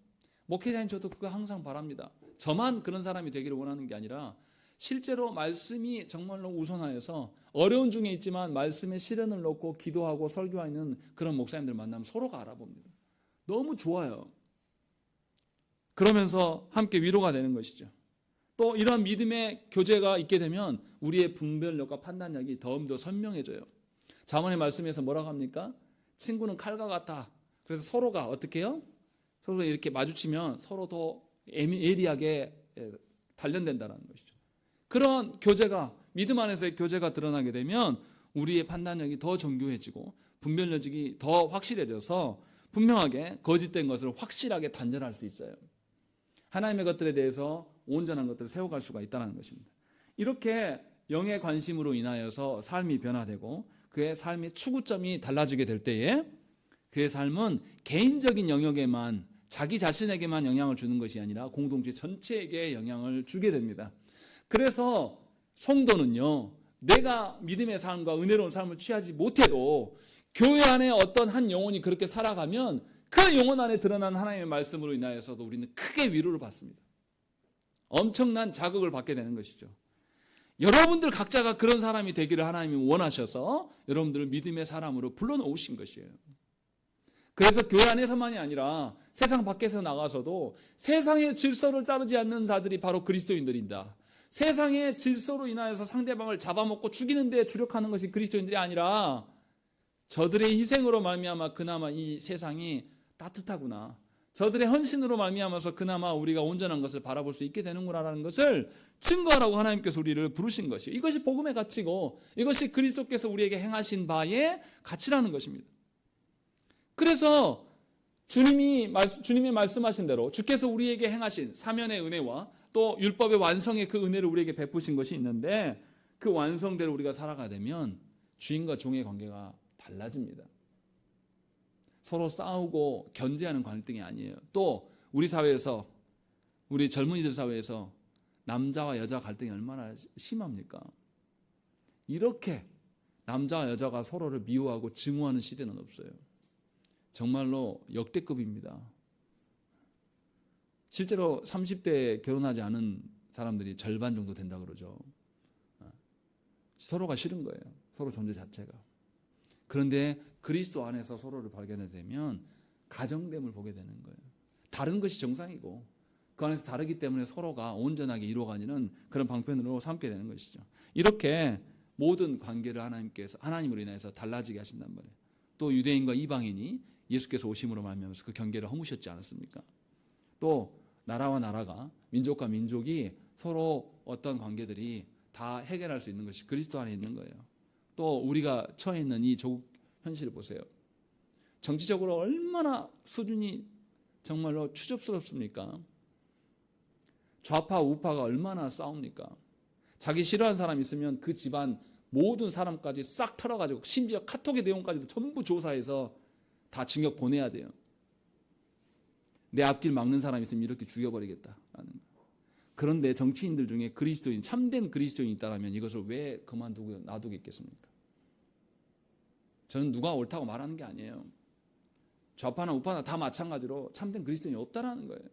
[SPEAKER 1] 목회자인 저도 그거 항상 바랍니다. 저만 그런 사람이 되기를 원하는 게 아니라 실제로 말씀이 정말로 우선하여서 어려운 중에 있지만 말씀에 실현을 놓고 기도하고 설교하는 그런 목사님들 만나면 서로가 알아봅니다. 너무 좋아요. 그러면서 함께 위로가 되는 것이죠. 또 이런 믿음의 교제가 있게 되면 우리의 분별력과 판단력이 더욱더 선명해져요. 자문의 말씀에서 뭐라고 합니까? 친구는 칼과 같아. 그래서 서로가 어떻게 해요? 서로 이렇게 마주치면 서로 더 예리하게 단련된다는 것이죠. 그런 교제가, 믿음 안에서의 교제가 드러나게 되면 우리의 판단력이 더 정교해지고 분별력이 더 확실해져서 분명하게 거짓된 것을 확실하게 단절할 수 있어요. 하나님의 것들에 대해서 온전한 것들을 세워갈 수가 있다는 것입니다. 이렇게 영의 관심으로 인하여서 삶이 변화되고 그의 삶의 추구점이 달라지게 될 때에 그의 삶은 개인적인 영역에만, 자기 자신에게만 영향을 주는 것이 아니라 공동체 전체에게 영향을 주게 됩니다. 그래서 성도는요, 내가 믿음의 삶과 은혜로운 삶을 취하지 못해도 교회 안에 어떤 한 영혼이 그렇게 살아가면 그 영혼 안에 드러난 하나님의 말씀으로 인하여서도 우리는 크게 위로를 받습니다. 엄청난 자극을 받게 되는 것이죠. 여러분들 각자가 그런 사람이 되기를 하나님이 원하셔서 여러분들을 믿음의 사람으로 불러놓으신 것이에요. 그래서 교회 안에서만이 아니라 세상 밖에서 나가서도 세상의 질서를 따르지 않는 자들이 바로 그리스도인들이다. 세상의 질서로 인하여서 상대방을 잡아먹고 죽이는 데 주력하는 것이 그리스도인들이 아니라 저들의 희생으로 말미암아 그나마 이 세상이 따뜻하구나. 저들의 헌신으로 말미암아서 그나마 우리가 온전한 것을 바라볼 수 있게 되는구나라는 것을 증거하라고 하나님께서 우리를 부르신 것이에요. 이것이 복음의 가치고 이것이 그리스도께서 우리에게 행하신 바의 가치라는 것입니다. 그래서 주님이 말씀하신 대로 주께서 우리에게 행하신 사면의 은혜와 또 율법의 완성의 그 은혜를 우리에게 베푸신 것이 있는데 그 완성대로 우리가 살아가야 되면 주인과 종의 관계가 달라집니다. 서로 싸우고 견제하는 갈등이 아니에요. 또 우리 사회에서 우리 젊은이들 사회에서 남자와 여자 갈등이 얼마나 심합니까? 이렇게 남자와 여자가 서로를 미워하고 증오하는 시대는 없어요. 정말로 역대급입니다. 실제로 30대에 결혼하지 않은 사람들이 절반 정도 된다 그러죠. 서로가 싫은 거예요. 서로 존재 자체가. 그런데 그리스도 안에서 서로를 발견하게 되면 가정됨을 보게 되는 거예요. 다른 것이 정상이고 그 안에서 다르기 때문에 서로가 온전하게 이루어가는 그런 방편으로 삼게 되는 것이죠. 이렇게 모든 관계를 하나님으로 인해서 달라지게 하신단 말이에요. 또 유대인과 이방인이 예수께서 오심으로 말미암아서 그 경계를 허무셨지 않았습니까? 또 나라와 나라가 민족과 민족이 서로 어떤 관계들이 다 해결할 수 있는 것이 그리스도 안에 있는 거예요. 또 우리가 처해 있는 이 조국 현실을 보세요. 정치적으로 얼마나 수준이 정말로 추접스럽습니까? 좌파 우파가 얼마나 싸웁니까? 자기 싫어하는 사람 있으면 그 집안 모든 사람까지 싹 털어가지고 심지어 카톡의 내용까지도 전부 조사해서 다 징역 보내야 돼요. 내 앞길 막는 사람 있으면 이렇게 죽여버리겠다라는 거. 그런데 정치인들 중에 그리스도인, 참된 그리스도인이 있다면 이것을 왜 그만두고 놔두겠습니까? 저는 누가 옳다고 말하는 게 아니에요. 좌파나 우파나 다 마찬가지로 참된 그리스도인이 없다라는 거예요.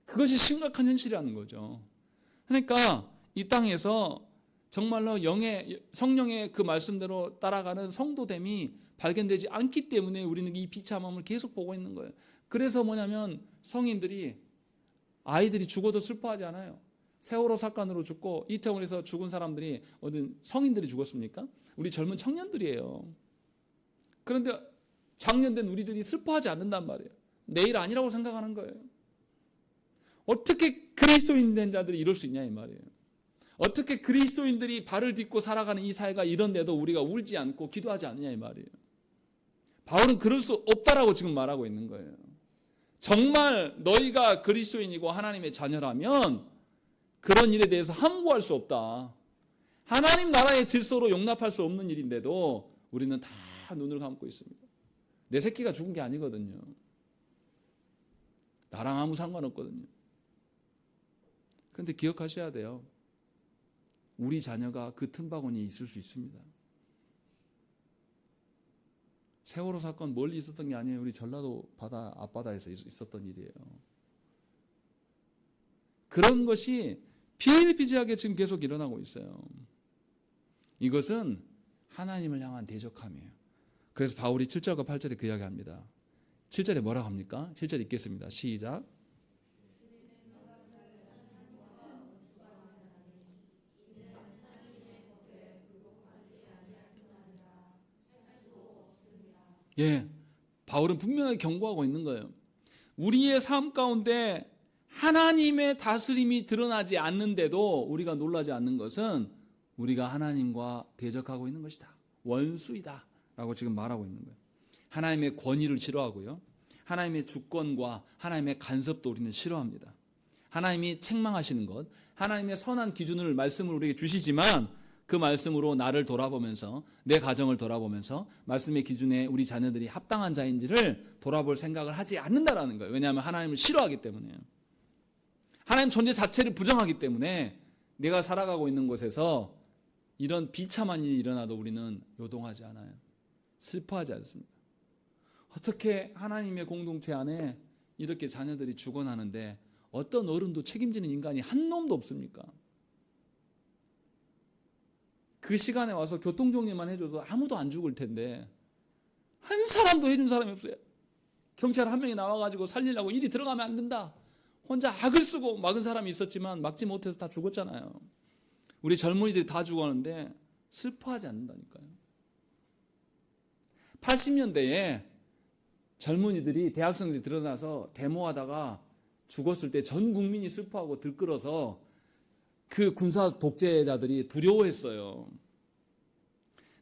[SPEAKER 1] 그것이 심각한 현실이라는 거죠. 그러니까 이 땅에서 정말로 성령의 그 말씀대로 따라가는 성도됨이 발견되지 않기 때문에 우리는 이 비참함을 계속 보고 있는 거예요. 그래서 뭐냐면 성인들이 아이들이 죽어도 슬퍼하지 않아요. 세월호 사건으로 죽고 이태원에서 죽은 사람들이 어떤 성인들이 죽었습니까? 우리 젊은 청년들이에요. 그런데 장년된 우리들이 슬퍼하지 않는단 말이에요. 내일 아니라고 생각하는 거예요. 어떻게 그리스도인 된 자들이 이럴 수 있냐 이 말이에요. 어떻게 그리스도인들이 발을 딛고 살아가는 이 사회가 이런데도 우리가 울지 않고 기도하지 않느냐 이 말이에요. 바울은 그럴 수 없다라고 지금 말하고 있는 거예요. 정말 너희가 그리스도인이고 하나님의 자녀라면 그런 일에 대해서 함구할 수 없다. 하나님 나라의 질서로 용납할 수 없는 일인데도 우리는 다 눈을 감고 있습니다. 내 새끼가 죽은 게 아니거든요. 나랑 아무 상관없거든요. 그런데 기억하셔야 돼요. 우리 자녀가 그 틈바구니에 있을 수 있습니다. 세월호 사건 멀리 있었던 게 아니에요. 우리 전라도 앞바다에서 있었던 일이에요. 그런 것이 비일비재하게 지금 계속 일어나고 있어요. 이것은 하나님을 향한 대적함이에요. 그래서 바울이 7절과 8절에 그 이야기합니다. 7절에 뭐라고 합니까? 7절 읽겠습니다. 시작. 예, 바울은 분명하게 경고하고 있는 거예요. 우리의 삶 가운데 하나님의 다스림이 드러나지 않는데도 우리가 놀라지 않는 것은 우리가 하나님과 대적하고 있는 것이다. 원수이다 라고 지금 말하고 있는 거예요. 하나님의 권위를 싫어하고요. 하나님의 주권과 하나님의 간섭도 우리는 싫어합니다. 하나님이 책망하시는 것, 하나님의 선한 기준을 말씀을 우리에게 주시지만 그 말씀으로 나를 돌아보면서 내 가정을 돌아보면서 말씀의 기준에 우리 자녀들이 합당한 자인지를 돌아볼 생각을 하지 않는다라는 거예요. 왜냐하면 하나님을 싫어하기 때문에요. 하나님 존재 자체를 부정하기 때문에 내가 살아가고 있는 곳에서 이런 비참한 일이 일어나도 우리는 요동하지 않아요. 슬퍼하지 않습니다. 어떻게 하나님의 공동체 안에 이렇게 자녀들이 죽어나는데 어떤 어른도 책임지는 인간이 한 놈도 없습니까? 그 시간에 와서 교통정리만 해줘도 아무도 안 죽을 텐데 한 사람도 해준 사람이 없어요. 경찰 한 명이 나와가지고 살리려고 이리 들어가면 안 된다. 혼자 악을 쓰고 막은 사람이 있었지만 막지 못해서 다 죽었잖아요. 우리 젊은이들이 다 죽었는데 슬퍼하지 않는다니까요. 80년대에 젊은이들이 대학생들이 드러나서 데모하다가 죽었을 때 전 국민이 슬퍼하고 들끓어서 그 군사 독재자들이 두려워했어요.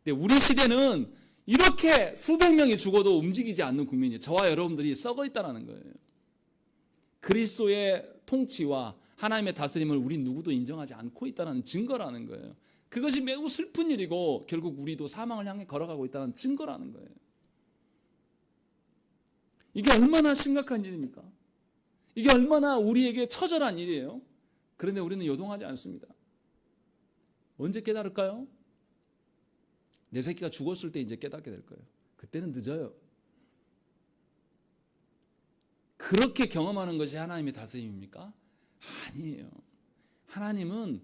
[SPEAKER 1] 근데 우리 시대는 이렇게 수백 명이 죽어도 움직이지 않는 국민이 저와 여러분들이 썩어 있다는 거예요. 그리스도의 통치와 하나님의 다스림을 우리 누구도 인정하지 않고 있다는 증거라는 거예요. 그것이 매우 슬픈 일이고 결국 우리도 사망을 향해 걸어가고 있다는 증거라는 거예요. 이게 얼마나 심각한 일입니까? 이게 얼마나 우리에게 처절한 일이에요. 그런데 우리는 요동하지 않습니다. 언제 깨달을까요? 내 새끼가 죽었을 때 이제 깨닫게 될 거예요. 그때는 늦어요. 그렇게 경험하는 것이 하나님의 다스림입니까? 아니에요. 하나님은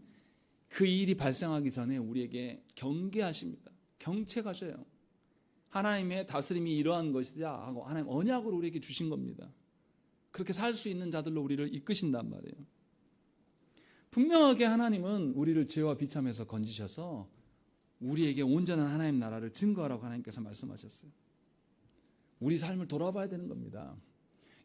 [SPEAKER 1] 그 일이 발생하기 전에 우리에게 경계하십니다. 경책하셔요. 하나님의 다스림이 이러한 것이다 하고 하나님 언약으로 우리에게 주신 겁니다. 그렇게 살 수 있는 자들로 우리를 이끄신단 말이에요. 분명하게 하나님은 우리를 죄와 비참에서 건지셔서 우리에게 온전한 하나님 나라를 증거하라고 하나님께서 말씀하셨어요. 우리 삶을 돌아봐야 되는 겁니다.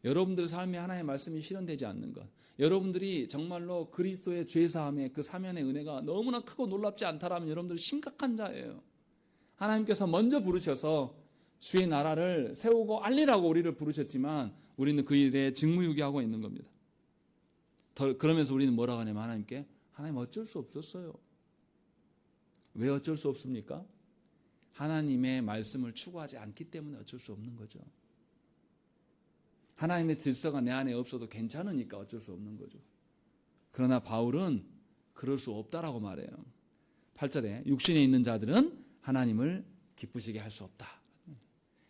[SPEAKER 1] 여러분들 삶에 하나님의 말씀이 실현되지 않는 것, 여러분들이 정말로 그리스도의 죄사함의 그 사면의 은혜가 너무나 크고 놀랍지 않다라면 여러분들 심각한 자예요. 하나님께서 먼저 부르셔서 주의 나라를 세우고 알리라고 우리를 부르셨지만 우리는 그 일에 직무유기하고 있는 겁니다. 그러면서 우리는 뭐라고 하냐면 하나님께 하나님 어쩔 수 없었어요. 왜 어쩔 수 없습니까? 하나님의 말씀을 추구하지 않기 때문에 어쩔 수 없는 거죠. 하나님의 질서가 내 안에 없어도 괜찮으니까 어쩔 수 없는 거죠. 그러나 바울은 그럴 수 없다라고 말해요. 8절에 육신에 있는 자들은 하나님을 기쁘시게 할 수 없다.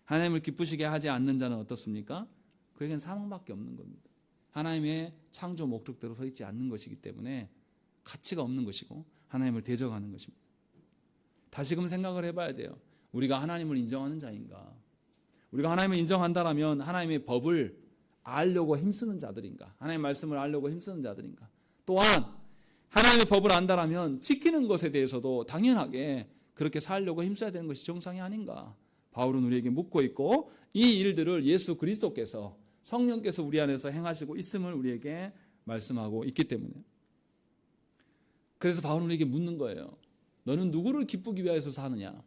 [SPEAKER 1] 하나님을 기쁘시게 하지 않는 자는 어떻습니까? 그에겐 사망밖에 없는 겁니다. 하나님의 창조 목적대로 서 있지 않는 것이기 때문에 가치가 없는 것이고 하나님을 대적하는 것입니다. 다시금 생각을 해봐야 돼요. 우리가 하나님을 인정하는 자인가? 우리가 하나님을 인정한다라면 하나님의 법을 알려고 힘쓰는 자들인가? 하나님의 말씀을 알려고 힘쓰는 자들인가? 또한 하나님의 법을 안다라면 지키는 것에 대해서도 당연하게 그렇게 살려고 힘써야 되는 것이 정상이 아닌가? 바울은 우리에게 묻고 있고 이 일들을 예수 그리스도께서 성령께서 우리 안에서 행하시고 있음을 우리에게 말씀하고 있기 때문에 그래서 바울은 우리에게 묻는 거예요. 너는 누구를 기쁘기 위해서 사느냐?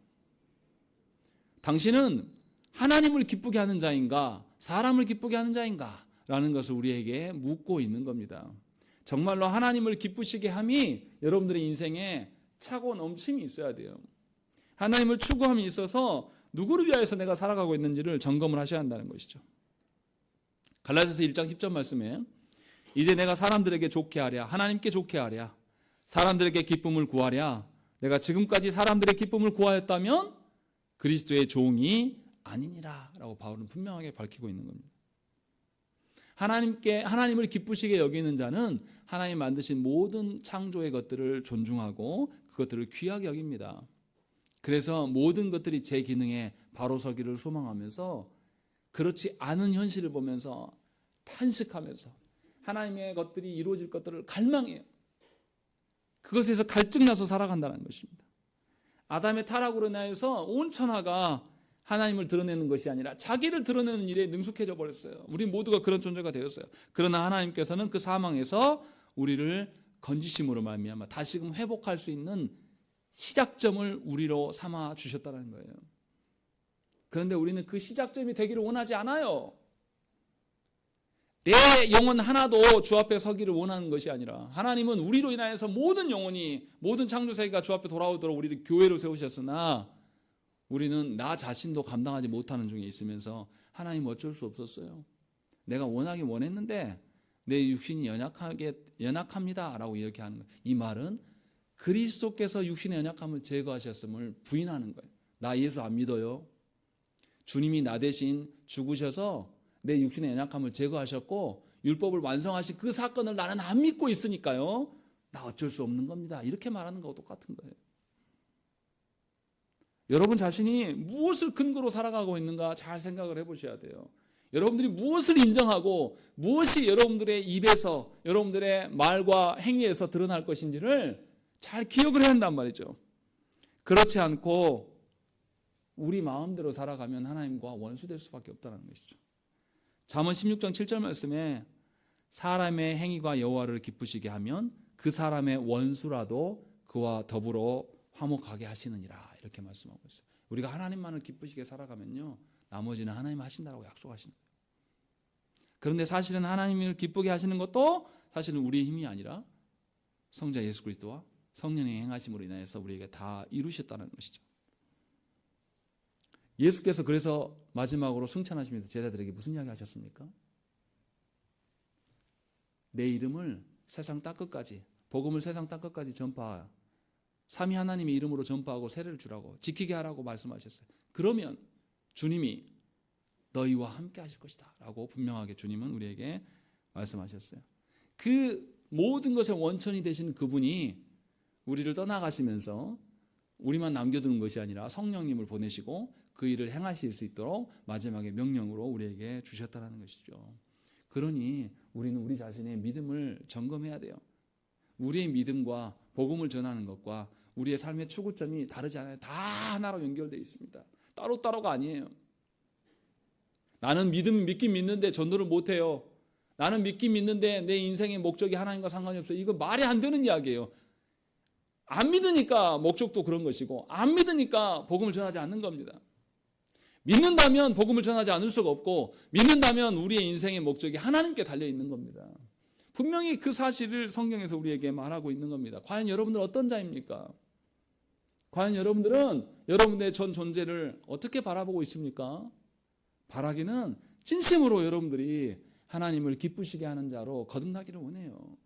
[SPEAKER 1] 당신은 하나님을 기쁘게 하는 자인가? 사람을 기쁘게 하는 자인가? 라는 것을 우리에게 묻고 있는 겁니다. 정말로 하나님을 기쁘시게 함이 여러분들의 인생에 차고 넘침이 있어야 돼요. 하나님을 추구함이 있어서 누구를 위하여서 내가 살아가고 있는지를 점검을 하셔야 한다는 것이죠. 갈라디아서 1장 10절 말씀에 이제 내가 사람들에게 좋게 하랴 하나님께 좋게 하랴 사람들에게 기쁨을 구하랴 내가 지금까지 사람들의 기쁨을 구하였다면 그리스도의 종이 아니니라 라고 바울은 분명하게 밝히고 있는 겁니다. 하나님을 기쁘시게 여기는 자는 하나님 만드신 모든 창조의 것들을 존중하고 그것들을 귀하게 여깁니다. 그래서 모든 것들이 제 기능에 바로 서기를 소망하면서 그렇지 않은 현실을 보면서 탄식하면서 하나님의 것들이 이루어질 것들을 갈망해요. 그것에서 갈증나서 살아간다는 것입니다. 아담의 타락으로 인하여서 온 천하가 하나님을 드러내는 것이 아니라 자기를 드러내는 일에 능숙해져 버렸어요. 우리 모두가 그런 존재가 되었어요. 그러나 하나님께서는 그 사망에서 우리를 건지심으로 말미암아 다시금 회복할 수 있는 시작점을 우리로 삼아 주셨다는 거예요. 그런데 우리는 그 시작점이 되기를 원하지 않아요. 내 영혼 하나도 주 앞에 서기를 원하는 것이 아니라 하나님은 우리로 인하여서 모든 영혼이 모든 창조세계가 주 앞에 돌아오도록 우리를 교회로 세우셨으나 우리는 나 자신도 감당하지 못하는 중에 있으면서 하나님 어쩔 수 없었어요. 내가 원하긴 원했는데 내 육신이 연약합니다 라고 이야기하는 거예요. 이 말은 그리스도께서 육신의 연약함을 제거하셨음을 부인하는 거예요. 나 예수 안 믿어요. 주님이 나 대신 죽으셔서 내 육신의 연약함을 제거하셨고 율법을 완성하신 그 사건을 나는 안 믿고 있으니까요. 나 어쩔 수 없는 겁니다. 이렇게 말하는 거하고 똑같은 거예요. 여러분 자신이 무엇을 근거로 살아가고 있는가 잘 생각을 해보셔야 돼요. 여러분들이 무엇을 인정하고 무엇이 여러분들의 입에서 여러분들의 말과 행위에서 드러날 것인지를 잘 기억을 해야 한단 말이죠. 그렇지 않고 우리 마음대로 살아가면 하나님과 원수될 수밖에 없다는 것이죠. 잠언 16장 7절 말씀에 사람의 행위가 여호와를 기쁘시게 하면 그 사람의 원수라도 그와 더불어 화목하게 하시느니라, 이렇게 말씀하고 있어요. 우리가 하나님만을 기쁘시게 살아가면요, 나머지는 하나님 하신다라고 약속하시는 거예요. 그런데 사실은 하나님을 기쁘게 하시는 것도 사실은 우리의 힘이 아니라 성자 예수 그리스도와 성령의 행하심으로 인하여서 우리에게 다 이루셨다는 것이죠. 예수께서 그래서 마지막으로 승천하시면서 제자들에게 무슨 이야기 하셨습니까? 내 이름을 세상 땅끝까지, 복음을 세상 땅끝까지 전파하여 삼위 하나님의 이름으로 전파하고 세례를 주라고, 지키게 하라고 말씀하셨어요. 그러면 주님이 너희와 함께 하실 것이다 라고 분명하게 주님은 우리에게 말씀하셨어요. 그 모든 것의 원천이 되신 그분이 우리를 떠나가시면서 우리만 남겨두는 것이 아니라 성령님을 보내시고 그 일을 행하실 수 있도록 마지막에 명령으로 우리에게 주셨다는 것이죠. 그러니 우리는 우리 자신의 믿음을 점검해야 돼요. 우리의 믿음과 복음을 전하는 것과 우리의 삶의 추구점이 다르지 않아요. 다 하나로 연결되어 있습니다. 따로따로가 아니에요. 나는 믿긴 믿는데 전도를 못해요. 나는 믿긴 믿는데 내 인생의 목적이 하나님과 상관이 없어요. 이거 말이 안 되는 이야기예요. 안 믿으니까 목적도 그런 것이고, 안 믿으니까 복음을 전하지 않는 겁니다. 믿는다면 복음을 전하지 않을 수가 없고, 믿는다면 우리의 인생의 목적이 하나님께 달려있는 겁니다. 분명히 그 사실을 성경에서 우리에게 말하고 있는 겁니다. 과연 여러분들 어떤 자입니까? 과연 여러분들은 여러분의 전 존재를 어떻게 바라보고 있습니까? 바라기는 진심으로 여러분들이 하나님을 기쁘시게 하는 자로 거듭나기를 원해요.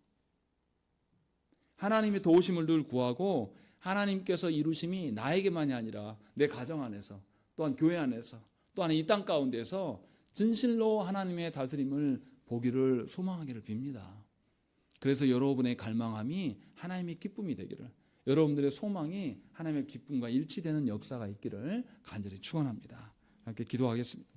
[SPEAKER 1] 하나님의 도우심을 늘 구하고 하나님께서 이루심이 나에게만이 아니라 내 가정 안에서, 또한 교회 안에서, 또한 이 땅 가운데서 진실로 하나님의 다스림을 보기를 소망하기를 빕니다. 그래서 여러분의 갈망함이 하나님의 기쁨이 되기를, 여러분들의 소망이 하나님의 기쁨과 일치되는 역사가 있기를 간절히 축원합니다. 함께 기도하겠습니다.